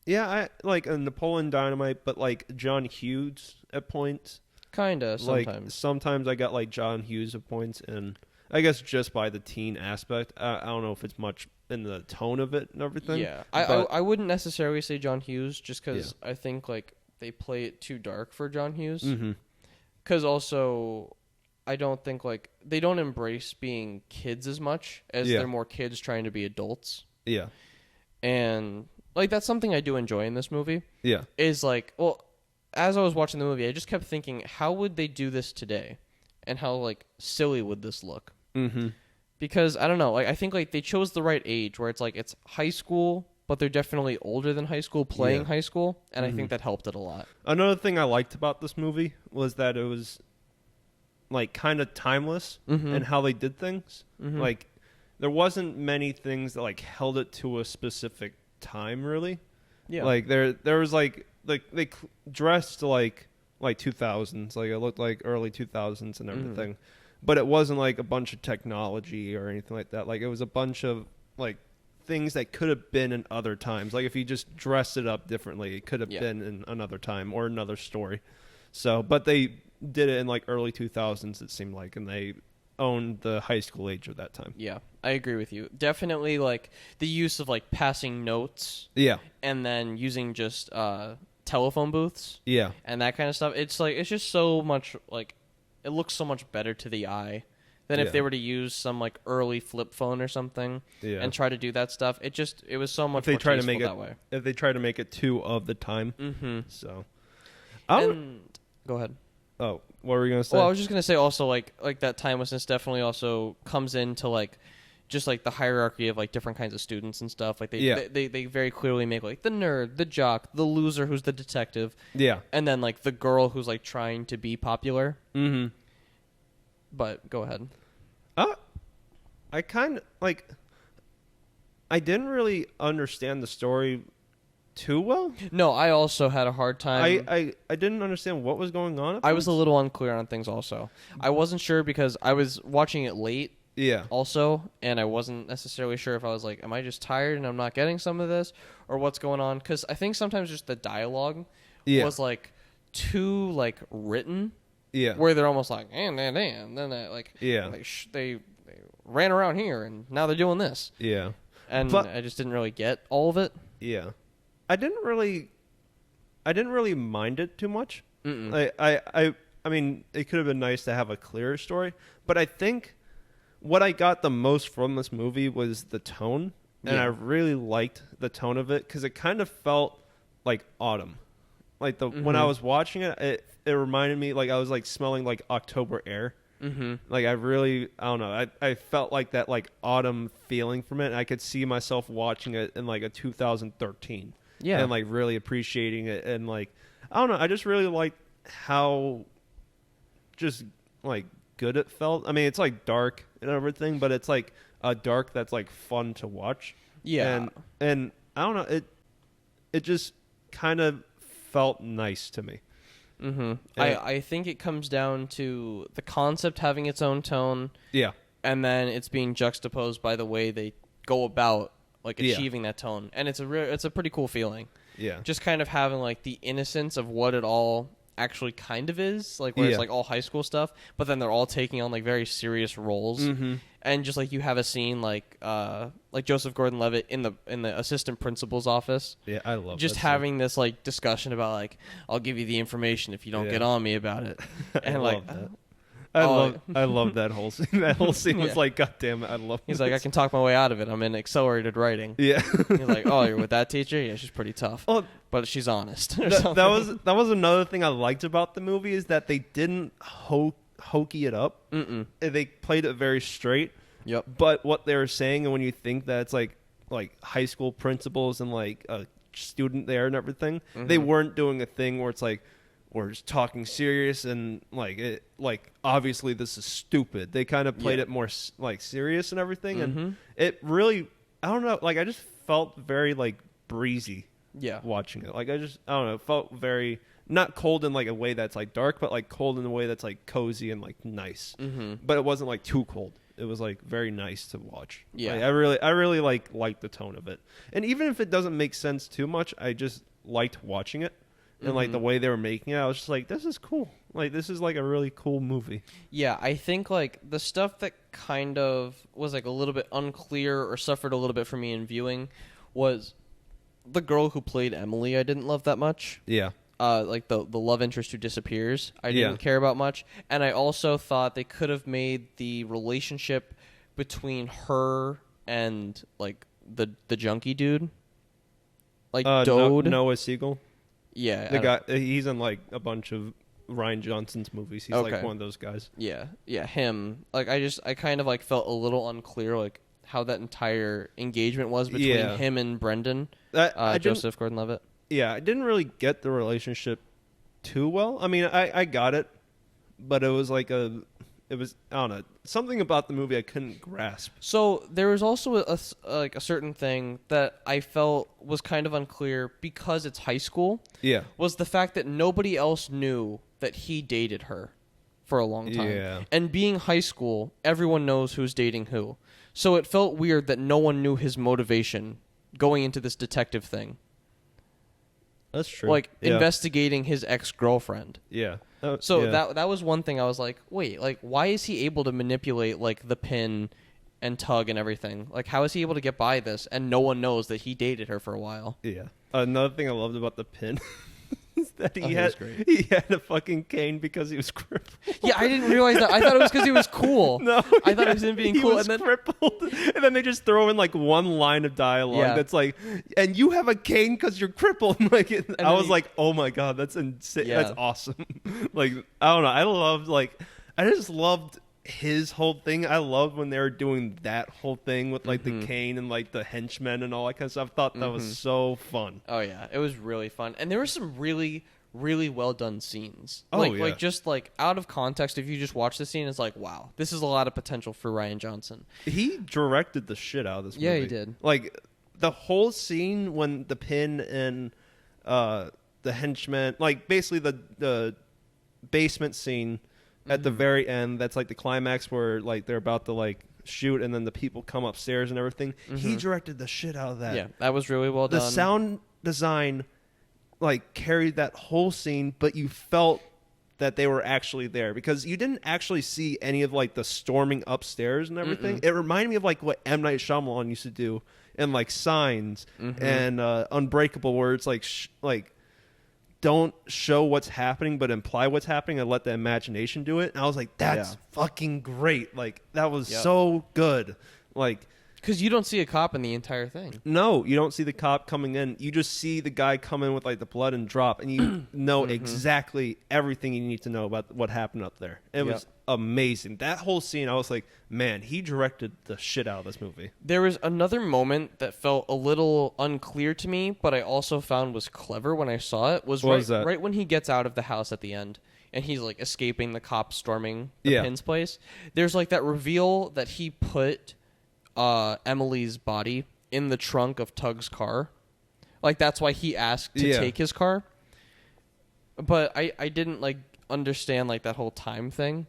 I like a Napoleon Dynamite, but like John Hughes at points. Kinda, sometimes. Like sometimes I got like John Hughes at points, and I guess just by the teen aspect. I don't know if it's much in the tone of it and everything. Yeah, I wouldn't necessarily say John Hughes, just because I think like they play it too dark for John Hughes. Because also, I don't think like they don't embrace being kids as much as they're more kids trying to be adults. Yeah, and like that's something I do enjoy in this movie. Yeah, is like, well, as I was watching the movie, I just kept thinking, how would they do this today, and how like silly would this look? Because I don't know, like I think like they chose the right age where it's like it's high school, but they're definitely older than high school, playing high school, and I think that helped it a lot. Another thing I liked about this movie was that it was like kind of timeless in how they did things. Like there wasn't many things that like held it to a specific time, really. Yeah, like there was like they dressed like 2000s, like it looked like early 2000s and everything. But it wasn't like a bunch of technology or anything like that. Like it was a bunch of like things that could have been in other times. Like if you just dressed it up differently, it could have been in another time or another story. So, but they did it in like early 2000s, it seemed like, and they owned the high school age of that time. Yeah, I agree with you. Definitely like the use of like passing notes. Yeah. And then using just telephone booths. Yeah. And that kind of stuff. It's like it's just so much like it looks so much better to the eye than if they were to use some like early flip phone or something and try to do that stuff. It was so much more tasteful that way. If they try to make it too of the time. So. Go ahead. Oh, what were you gonna say? Well, I was just gonna say also like that timelessness definitely also comes into like just like the hierarchy of like different kinds of students and stuff. Like they very clearly make like the nerd, the jock, the loser who's the detective. Yeah. And then like the girl who's like trying to be popular. But go ahead. I kind of like I didn't really understand the story too well. No, I also had a hard time. I didn't understand what was going on. I was a little unclear on things also. I wasn't sure because I was watching it late. Yeah. Also, and I wasn't necessarily sure if I was like, am I just tired and I'm not getting some of this or what's going on? Because I think sometimes just the dialogue was like too like written. Yeah. Where they're almost like, and then like they ran around here and now they're doing this. Yeah. And I just didn't really get all of it. Yeah. I didn't really mind it too much. I mean, it could have been nice to have a clearer story, but I think what I got the most from this movie was the tone, and I really liked the tone of it because it kind of felt like autumn. Like when I was watching it, it reminded me like I was like smelling like October air. Like I don't know. I felt like that like autumn feeling from it, and I could see myself watching it in like a 2013. Yeah, and like really appreciating it, and like I don't know. I just really liked how just like good it felt. I mean, it's like dark and everything, but it's like a dark that's like fun to watch. Yeah, and I don't know. It just kind of felt nice to me. I think it comes down to the concept having its own tone. Yeah, and then it's being juxtaposed by the way they go about like achieving that tone, and it's a pretty cool feeling. Yeah, just kind of having like the innocence of what it all actually kind of is, like where it's like all high school stuff, but then they're all taking on like very serious roles, and just like you have a scene like Joseph Gordon-Levitt in the assistant principal's office. Yeah, I love just having this like discussion about like I'll give you the information if you don't get on me about it, and like. I love that whole scene. That whole scene was like, God damn it, I love. He's like, I can talk my way out of it. I'm in accelerated writing. Yeah. He's like, oh, you're with that teacher? Yeah, she's pretty tough. Oh, but she's honest. That was another thing I liked about the movie is that they didn't hokey it up. They played it very straight. Yep. But what they were saying, and when you think that it's like high school principals and like a student there and everything, they weren't doing a thing where it's like. Or just talking serious and like obviously this is stupid. They kind of played it more like serious and everything, and it really I don't know. Like I just felt very like breezy. Yeah, watching it. Like I don't know. It felt very not cold in like a way that's like dark, but like cold in a way that's like cozy and like nice. But it wasn't like too cold. It was like very nice to watch. Yeah, like, I really liked the tone of it, and even if it doesn't make sense too much, I just liked watching it. and like the way they were making it, I was just like, this is cool. Like, this is like a really cool movie. Yeah, I think like the stuff that kind of was like a little bit unclear or suffered a little bit for me in viewing was the girl who played Emily. I didn't love that much. Yeah. Like the love interest who disappears, I didn't care about much. And I also thought they could have made the relationship between her and like the junkie dude, like Dode. Noah Siegel. Yeah, the guy. He's in like a bunch of Rian Johnson's movies. He's like one of those guys. Yeah, him. Like I kind of like felt a little unclear like how that entire engagement was between him and Brendan, Joseph Gordon-Levitt. Yeah, I didn't really get the relationship too well. I mean, I got it, but it was like I don't know, something about the movie I couldn't grasp. So there was also a certain thing that I felt was kind of unclear because it's high school. Yeah, was the fact that nobody else knew that he dated her for a long time. Yeah, and being high school, everyone knows who's dating who. So it felt weird that no one knew his motivation going into this detective thing. That's true. Like investigating his ex-girlfriend. Yeah. So that was one thing I was like, wait, like why is he able to manipulate like the pin and tug and everything? Like how is he able to get by this and no one knows that he dated her for a while? Yeah. Another thing I loved about the pin is that he had a fucking cane because he was crippled. Yeah, I didn't realize that. I thought it was because he was cool. No, I thought it was him being cool. He was crippled. And then they just throw in like one line of dialogue that's like, and you have a cane because you're crippled. Like, I was like, oh my God, that's insane. Yeah. That's awesome. Like, I don't know. I just loved his whole thing. I loved when they were doing that whole thing with like the cane and like the henchmen and all that kind of stuff. I thought that was so fun. Oh yeah, it was really fun, and there were some really, really well done scenes. Like just like out of context, if you just watch the scene, it's like, wow, this is a lot of potential for Rian Johnson. He directed the shit out of this movie. Yeah, he did. Like the whole scene when the pin and the henchmen, like basically the basement scene. At the very end, that's like the climax where like they're about to like shoot and then the people come upstairs and everything. He directed the shit out of that. Yeah, that was really well done. The sound design like carried that whole scene, but you felt that they were actually there because you didn't actually see any of like the storming upstairs and everything. It reminded me of like what M. Night Shyamalan used to do in like Signs and Unbreakable, where it's like don't show what's happening but imply what's happening and let the imagination do it. And I was like, that's fucking great. Like that was so good. Like because you don't see a cop in the entire thing. No, you don't see the cop coming in. You just see the guy come in with like the blood and drop, and you know exactly everything you need to know about what happened up there. It was amazing. That whole scene, I was like, man, he directed the shit out of this movie. There was another moment that felt a little unclear to me, but I also found was clever when I saw it. Right when he gets out of the house at the end. And he's like escaping the cops storming the Pin's place. There's like that reveal that he put Emily's body in the trunk of Tug's car. Like that's why he asked to take his car. But I didn't like understand like that whole time thing.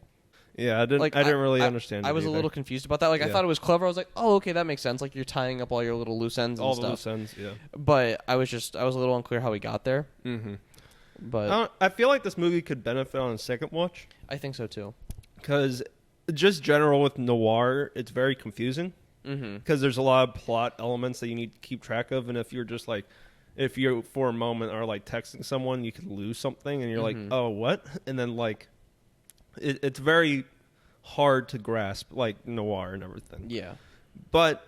Yeah, I didn't really understand it. I was a little confused about that. Like I thought it was clever. I was like, oh, okay, that makes sense. Like you're tying up all your little loose ends and stuff. All the loose ends, yeah. But I was a little unclear how he got there. But I feel like this movie could benefit on a second watch. I think so too. Because just general with noir, it's very confusing. Because there's a lot of plot elements that you need to keep track of, and if you for a moment are like texting someone, you could lose something, and you're like, oh, what? And then like, it's very hard to grasp like noir and everything. Yeah, but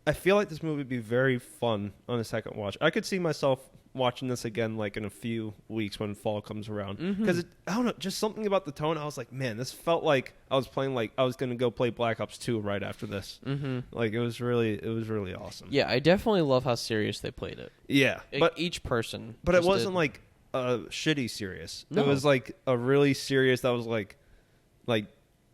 I feel like this movie would be very fun on a second watch. I could see myself watching this again like in a few weeks when fall comes around, because I don't know, just something about the tone. I was like, man, this felt like I was playing like I was gonna go play Black Ops 2 right after this. Like it was really awesome. Yeah, I definitely love how serious they played it. Yeah, but each person, but it wasn't like a shitty serious. No. It was like a really serious that was like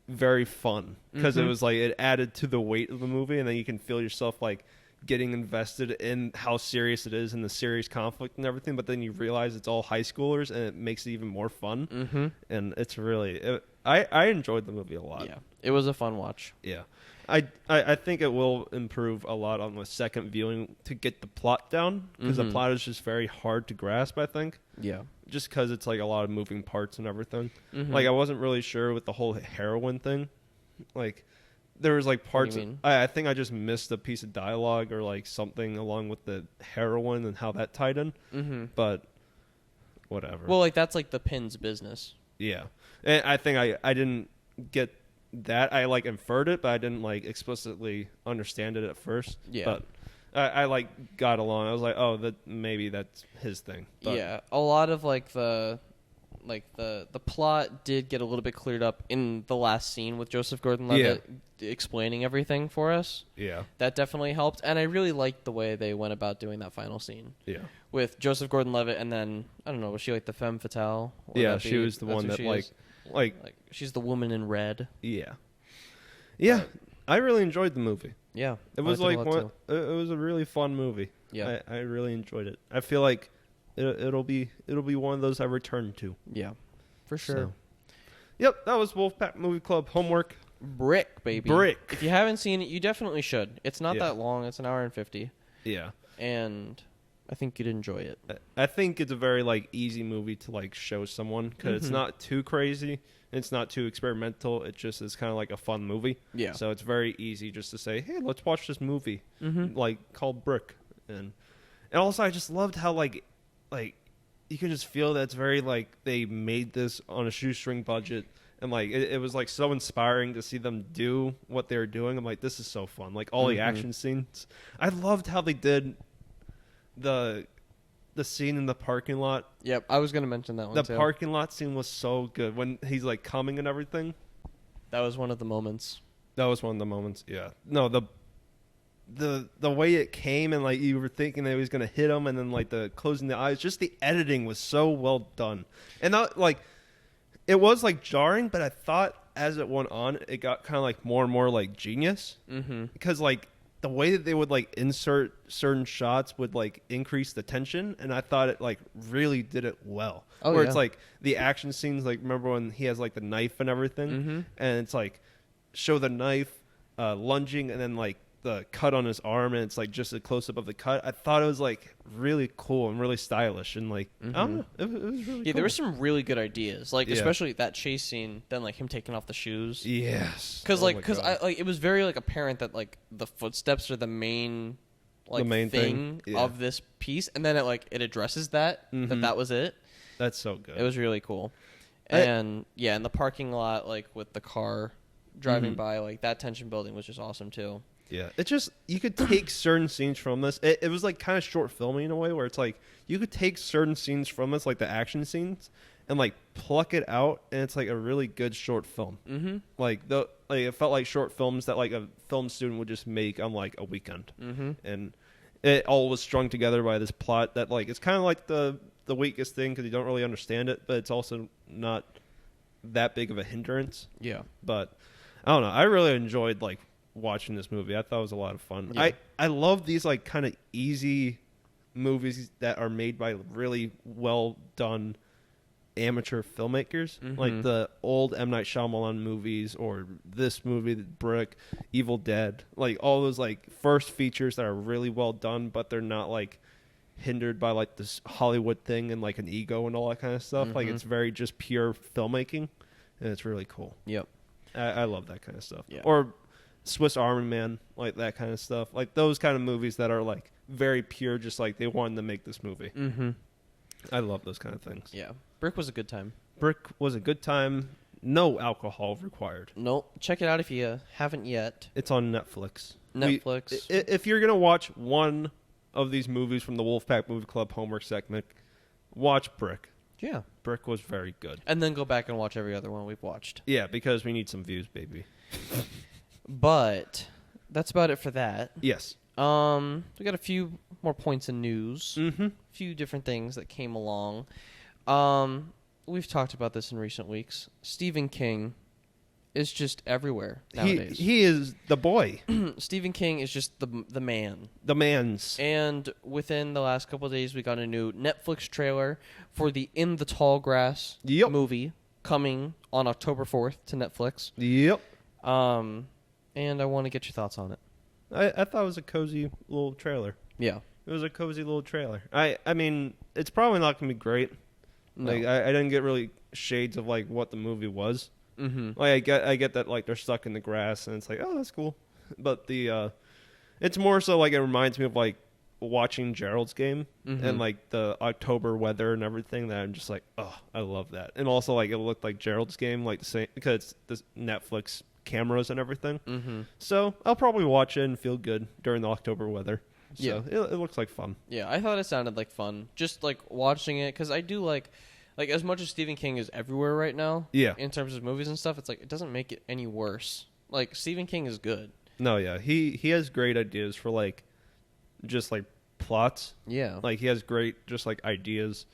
very fun, because it was like it added to the weight of the movie, and then you can feel yourself like getting invested in how serious it is and the serious conflict and everything, but then you realize it's all high schoolers and it makes it even more fun. And it's really I enjoyed the movie a lot. Yeah, it was a fun watch. Yeah. I think it will improve a lot on the second viewing to get the plot down, because the plot is just very hard to grasp, I think. Yeah. Just because it's like a lot of moving parts and everything. Like, I wasn't really sure with the whole heroin thing. Like, there was like parts. What do you mean? I think I just missed a piece of dialogue or like something along with the heroin and how that tied in. But whatever. Well, like that's like the Pin's business. Yeah. And I think I didn't get that. I like inferred it, but I didn't like explicitly understand it at first. Yeah. But I like got along. I was like, oh, that maybe that's his thing. But Yeah, a lot of like the plot did get a little bit cleared up in the last scene with Joseph Gordon-Levitt explaining everything for us. Yeah. That definitely helped, and I really liked the way they went about doing that final scene. Yeah. With Joseph Gordon-Levitt, and then I don't know, was she like the femme fatale? Yeah, she was the That's one who that she like is? Like she's the woman in red. Yeah. Yeah. I really enjoyed the movie. Yeah, It was I liked like it a lot, one. too. It was a really fun movie. Yeah. I really enjoyed it. I feel like it'll be one of those I return to. Yeah, for sure. So. Yep, that was Wolfpack Movie Club homework. Brick, baby. Brick. If you haven't seen it, you definitely should. It's not Yeah. that long. It's an hour and 50. Yeah. And I think you'd enjoy it. I think it's a very like easy movie to like show someone, because it's not too crazy, it's not too experimental. It just is kind of like a fun movie. Yeah. So it's very easy just to say, hey, let's watch this movie, like called Brick, and also I just loved how like you can just feel that it's very like they made this on a shoestring budget, and like it was like so inspiring to see them do what they were doing. I'm like, this is so fun. Like all the action scenes, I loved how they did the scene in the parking lot. Yep, I was going to mention that one The too. parking lot scene was so good when he's like coming and everything. That was one of the moments. That was one of the moments. Yeah. No, the way it came, and like you were thinking that he was gonna hit him, and then like the closing the eyes. Just the editing was so well done, and that, like it was like jarring, but I thought as it went on, it got kind of like more and more like genius, because like the way that they would like insert certain shots would like increase the tension, and I thought it like really did it well. Oh, where yeah. it's like the action scenes, like remember when he has like the knife and everything, and it's like show the knife lunging, and then like the cut on his arm, and it's like just a close up of the cut. I thought it was like really cool and really stylish, and like I don't know, it was really cool. Yeah, there were some really good ideas, like Yeah. especially that chase scene. Then like him taking off the shoes. Yes, Because Oh my because God. I like it was very like apparent that like the footsteps are the main like The main thing thing, yeah. of this piece, and then it addresses that that was it. That's so good. It was really cool. And yeah, in the parking lot, like with the car driving by, like that tension building was just awesome too. Yeah, it just, you could take certain scenes from this. It was like kind of short filming in a way, where it's like you could take certain scenes from this, like the action scenes, and like pluck it out, and it's like a really good short film. Like it felt like short films that like a film student would just make on like a weekend, and it all was strung together by this plot that like it's kind of like the weakest thing, because you don't really understand it, but it's also not that big of a hindrance. Yeah. But I don't know, I really enjoyed like watching this movie. I thought it was a lot of fun. Yeah. I love these like kind of easy movies that are made by really well done amateur filmmakers, like the old M. Night Shyamalan movies, or this movie, Brick, Evil Dead, like all those like first features that are really well done, but they're not like hindered by like this Hollywood thing and like an ego and all that kind of stuff. Like it's very just pure filmmaking, and it's really cool. Yep. I love that kind of stuff. Yeah. Or Swiss Army Man, like that kind of stuff. Like those kind of movies that are like very pure, just like they wanted to make this movie. I love those kind of things. Yeah. Brick was a good time. Brick was a good time. No alcohol required. Nope. Check it out if you haven't yet. It's on Netflix. Netflix. If you're going to watch one of these movies from the Wolfpack Movie Club homework segment, watch Brick. Yeah. Brick was very good. And then go back and watch every other one we've watched. Yeah, because we need some views, baby. But that's about it for that. Yes. We got a few more points in news. A few different things that came along. We've talked about this in recent weeks. Stephen King is just everywhere nowadays. He is the boy. Stephen King is just the man. The man's. And within the last couple of days, we got a new Netflix trailer for the In the Tall Grass movie coming on October 4th to Netflix. Yep. And I want to get your thoughts on it. I thought it was a cozy little trailer. Yeah. It was a cozy little trailer. I mean, it's probably not going to be great. No. Like, I didn't get really shades of, like, what the movie was. Mm-hmm. Like, I get that, like, they're stuck in the grass, and it's like, oh, that's cool. But it's more so, like, it reminds me of, like, watching Gerald's game and, like, the October weather and everything that I'm just like, oh, I love that. And also, like, it looked like Gerald's game, like, the same, because it's the Netflix cameras and everything. Mm-hmm. So I'll probably watch it and feel good during the October weather. So Yeah. it looks like fun. Yeah, I thought it sounded like fun. Just, like, watching it, because I do like, as much as Stephen King is everywhere right now, Yeah. in terms of movies and stuff, it's like, it doesn't make it any worse. Like, Stephen King is good. No, yeah. He has great ideas for, like, just, like, plots. Yeah. Like, he has great, just, like, ideas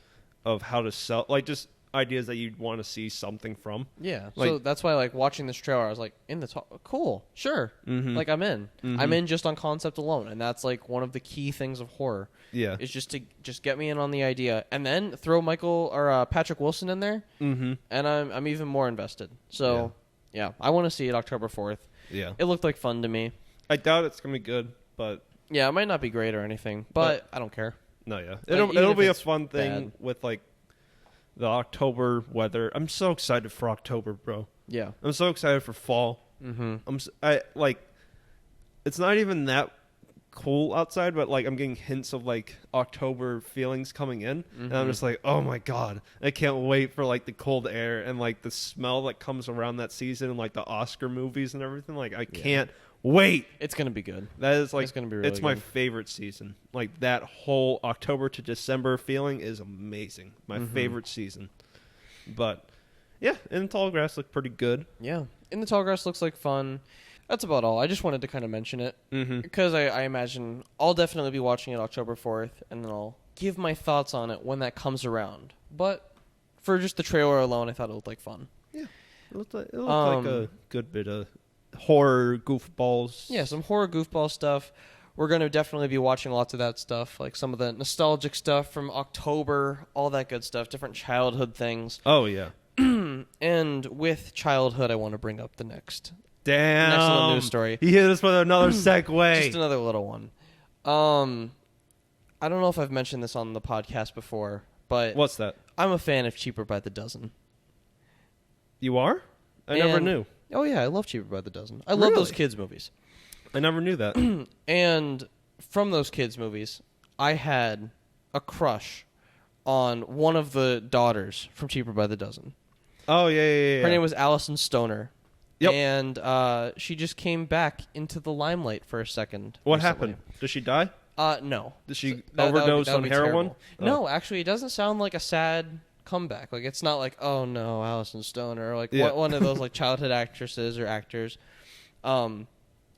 of how to sell, like, just ideas that you'd want to see something from. Yeah. Like, so that's why, like, watching this trailer, I was like, cool, sure. Mhm. Like, I'm in. Mhm. I'm in just on concept alone. And that's, like, one of the key things of horror. Yeah. Is just to get me in on the idea. And then throw Patrick Wilson in there. Mm-hmm. And I'm even more invested. So, yeah I want to see it October 4th. Yeah. It looked like fun to me. I doubt it's going to be good, but... Yeah, it might not be great or anything, but I don't care. No, yeah. Like, It'll if be a it's fun thing bad. with, like, the October weather. I'm so excited for October, bro. Yeah. I'm so excited for fall. Mm-hmm. It's not even that cool outside, but, like, I'm getting hints of, like, October feelings coming in. And I'm just like, oh, my God. I can't wait for, like, the cold air and, like, the smell that comes around that season and, like, the Oscar movies and everything. Like, I can't wait. It's going to be good. That is, like, It's gonna be really it's my good. favorite season. Like, that whole October to December feeling is amazing. My favorite season. But, yeah, and Tall Grass looked pretty good. Yeah. In the Tall Grass looks like fun. That's about all. I just wanted to kind of mention it. Mm-hmm. Because I imagine I'll definitely be watching it October 4th, and then I'll give my thoughts on it when that comes around. But for just the trailer alone, I thought it looked like fun. Yeah. It looked like a good bit of horror goofballs. Yeah, some horror goofball stuff. We're going to definitely be watching lots of that stuff, like some of the nostalgic stuff from October, all that good stuff, different childhood things. Oh, yeah. And with childhood, I want to bring up the next Damn. little news story. He hit us with another segue. Just another little one. I don't know if I've mentioned this on the podcast before, but What's that? I'm a fan of Cheaper by the Dozen. You are? I never knew. Oh, yeah, I love Cheaper by the Dozen. I love those Really? kids' movies. I never knew that. And from those kids' movies, I had a crush on one of the daughters from Cheaper by the Dozen. Oh, yeah. Her name was Alyson Stoner. Yep. And she just came back into the limelight for a second. What recently. happened? Did she die? No. Did she That would overdose on be heroin? terrible. Oh. No, actually, it doesn't sound like a sad comeback. Like, it's not like, oh no, Alyson Stoner, or like one of those like childhood actresses or actors.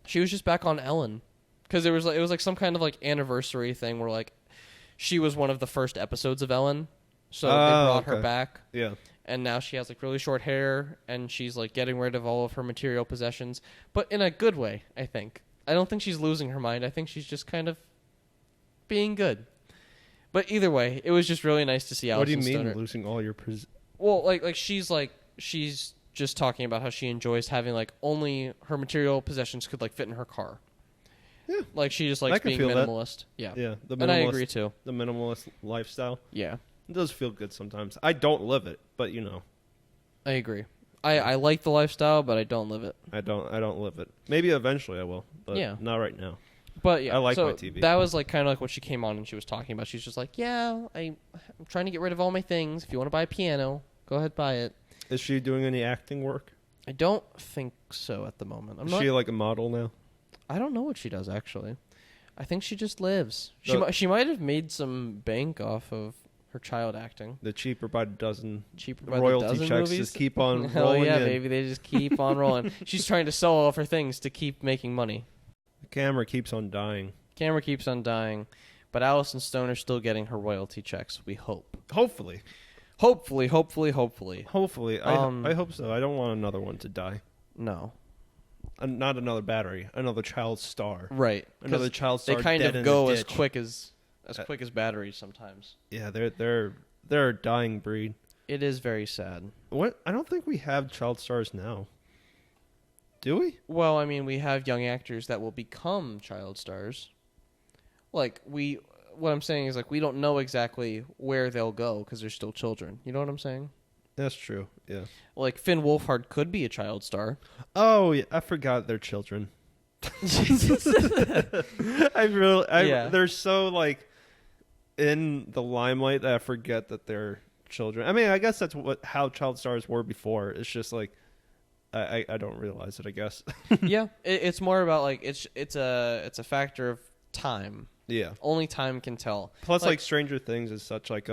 She was just back on Ellen, because it was like some kind of like anniversary thing where like she was one of the first episodes of Ellen, so they brought her back. Yeah. And now she has like really short hair, and she's like getting rid of all of her material possessions, but in a good way, I think. I don't think she's losing her mind. I think she's just kind of being good. But either way, it was just really nice to see Alyson What do you mean Stoner. losing all your... Well, like she's just talking about how she enjoys having like only her material possessions could like fit in her car. Yeah. Like she just likes I can being feel that. minimalist. Yeah. Yeah. The And I agree too. The minimalist lifestyle. Yeah. It does feel good sometimes. I don't live it, but you know. I agree. I like the lifestyle, but I don't live it. I don't live it. Maybe eventually I will, but Yeah. not right now. But yeah, I like so my TV. That was like kind of like what she came on and she was talking about. She's just like, yeah, I'm trying to get rid of all my things. If you want to buy a piano, go ahead, buy it. Is she doing any acting work? I don't think so at the moment. Is she like a model now? I don't know what she does actually. I think she just lives. The- She might have made some bank off of her child acting. The Cheaper by the Dozen Cheaper by royalty the dozen checks movies? just keep on Hell rolling yeah, in. baby! They just keep on rolling. She's trying to sell all of her things to keep making money. The camera keeps on dying. Camera keeps on dying, but Alyson Stoner's still getting her royalty checks. We hope. Hopefully. Hopefully. Hopefully. I hope so. I don't want another one to die. No. Not another battery. Another child star. Right. Another child star. They kind dead of in go a as ditch. quick as batteries sometimes. Yeah, they're a dying breed. It is very sad. What? I don't think we have child stars now. Do we? Well, I mean, we have young actors that will become child stars. Like, what I'm saying is, like, we don't know exactly where they'll go because they're still children. You know what I'm saying? That's true, yeah. Like, Finn Wolfhard could be a child star. Oh, yeah, I forgot they're children. They're so, like, in the limelight that I forget that they're children. I mean, I guess that's how child stars were before. It's just, like, I don't realize it, I guess. Yeah, it's more about, like, it's a factor of time. Yeah. Only time can tell. Plus, like Stranger Things is such, like,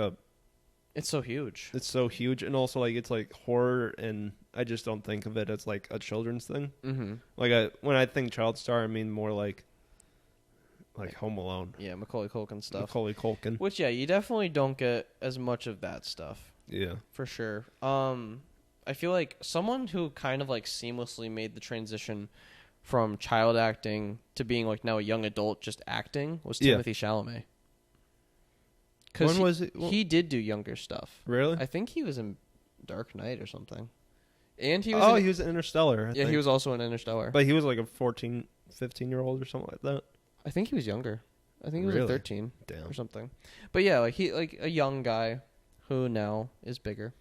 it's so huge. It's so huge, and also, like, it's, like, horror, and I just don't think of it as, like, a children's thing. Mm-hmm. Like, when I think child star, I mean more like Home Alone. Yeah, Macaulay Culkin stuff. Macaulay Culkin. Which, yeah, you definitely don't get as much of that stuff. Yeah. For sure. I feel like someone who kind of, like, seamlessly made the transition from child acting to being, like, now a young adult just acting was Timothée Chalamet. When was it? He did do younger stuff. Really? I think he was in Dark Knight or something. And he was he was in Interstellar. I think. he was also in Interstellar. But he was like a 14, 15-year-old or something like that. I think he was younger. I think he was like 13 Damn. or something. But yeah, like a young guy who now is bigger.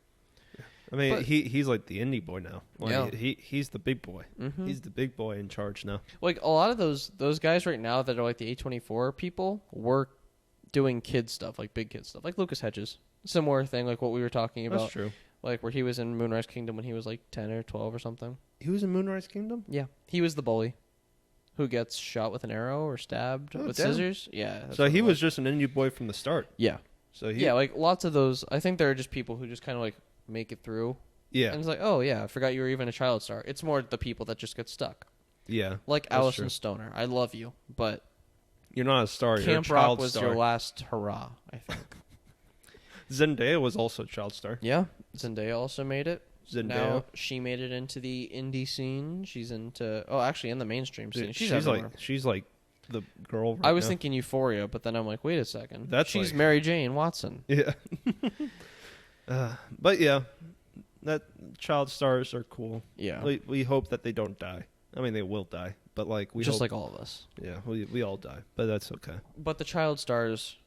I mean, he's like the indie boy now. Like, yeah. He's the big boy. Mm-hmm. He's the big boy in charge now. Like a lot of those guys right now that are like the A24 people were doing kid stuff, like big kid stuff, like Lucas Hedges. Similar thing, like what we were talking about. That's true. Like where he was in Moonrise Kingdom when he was like 10 or 12 or something. He was in Moonrise Kingdom? Yeah. He was the bully who gets shot with an arrow or stabbed with scissors. Yeah. So he was just an indie boy from the start. Yeah. So yeah, like lots of those. I think there are just people who just kind of like make it through. Yeah. And it's like, oh yeah, I forgot you were even a child star. It's more the people that just get stuck. Yeah. Like Alyson Stoner. I love you, but you're not a star. You're a Camp child Rock was star. your last hurrah, I think. Zendaya was also a child star. Yeah. Zendaya also made it. Zendaya. Now she made it into the indie scene. She's into actually in the mainstream scene. She's like the girl. Right I was now. thinking Euphoria, but then I'm like, wait a second. She's like, Mary Jane Watson. Yeah. But yeah, that child stars are cool. Yeah. We hope that they don't die. I mean, they will die, but like we just hope, like all of us. Yeah, we all die, but that's okay. But the child stars,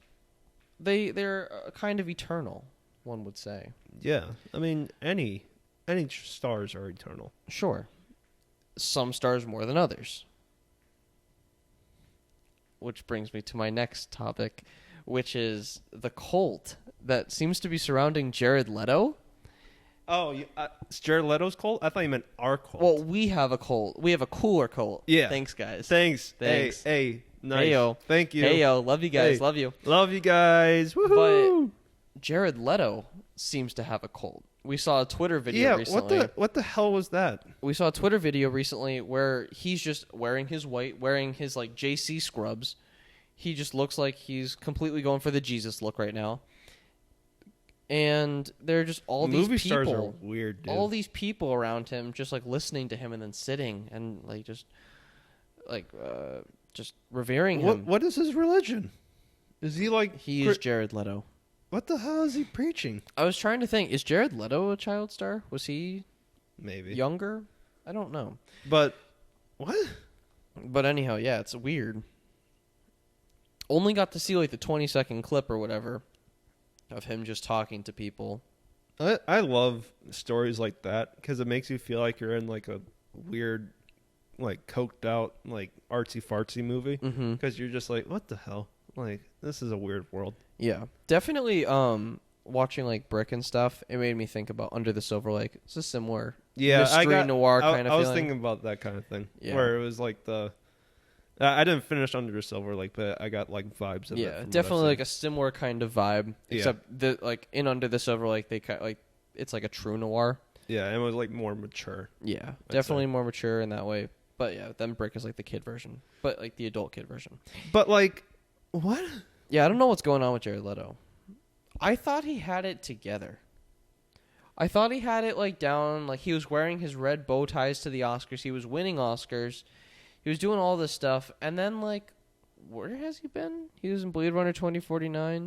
they're kind of eternal, one would say. Yeah, I mean any stars are eternal. Sure. Some stars more than others. Which brings me to my next topic, which is the cult that seems to be surrounding Jared Leto. Oh, it's Jared Leto's cult? I thought you meant our cult. Well, we have a cult. We have a cooler cult. Yeah. Thanks, guys. Thanks. Hey, nice. Hey, yo. Thank you. Hey, yo. Love you guys. Hey. Love you. Love you guys. Woohoo! But Jared Leto seems to have a cult. We saw a Twitter video recently. What the hell was that? We saw a Twitter video recently where he's just wearing his like JC scrubs. He just looks like he's completely going for the Jesus look right now. And they're just all these movie people. Stars are weird, dude. All these people around him just like listening to him and then sitting and like just revering him. What is his religion? Is he like He is Jared Leto. What the hell is he preaching? I was trying to think, is Jared Leto a child star? Was he maybe younger? I don't know. But what? But anyhow, yeah, it's weird. Only got to see like the 20-second clip or whatever of him just talking to people. I love stories like that because it makes you feel like you're in like a weird, like coked out, like artsy fartsy movie. Because you're just like, what the hell? Like, this is a weird world. Yeah, definitely. Watching like Brick and stuff, it made me think about Under the Silver Lake. It's a similar mystery noir kind of. I was feeling. thinking about that kind of thing. Yeah. Where it was like the. I didn't finish Under the Silver Lake, but I got like vibes of it. Yeah, definitely like a similar kind of vibe. Except the like in Under the Silver Lake, they kind like it's like a true noir. Yeah, and it was like more mature. Yeah, definitely more mature in that way. But yeah, then Brick is like the kid version, but like the adult kid version. But like, what? Yeah, I don't know what's going on with Jared Leto. I thought he had it together. I thought he had it like down, like he was wearing his red bow ties to the Oscars. He was winning Oscars. He was doing all this stuff, and then like, where has he been? He was in Blade Runner 2049.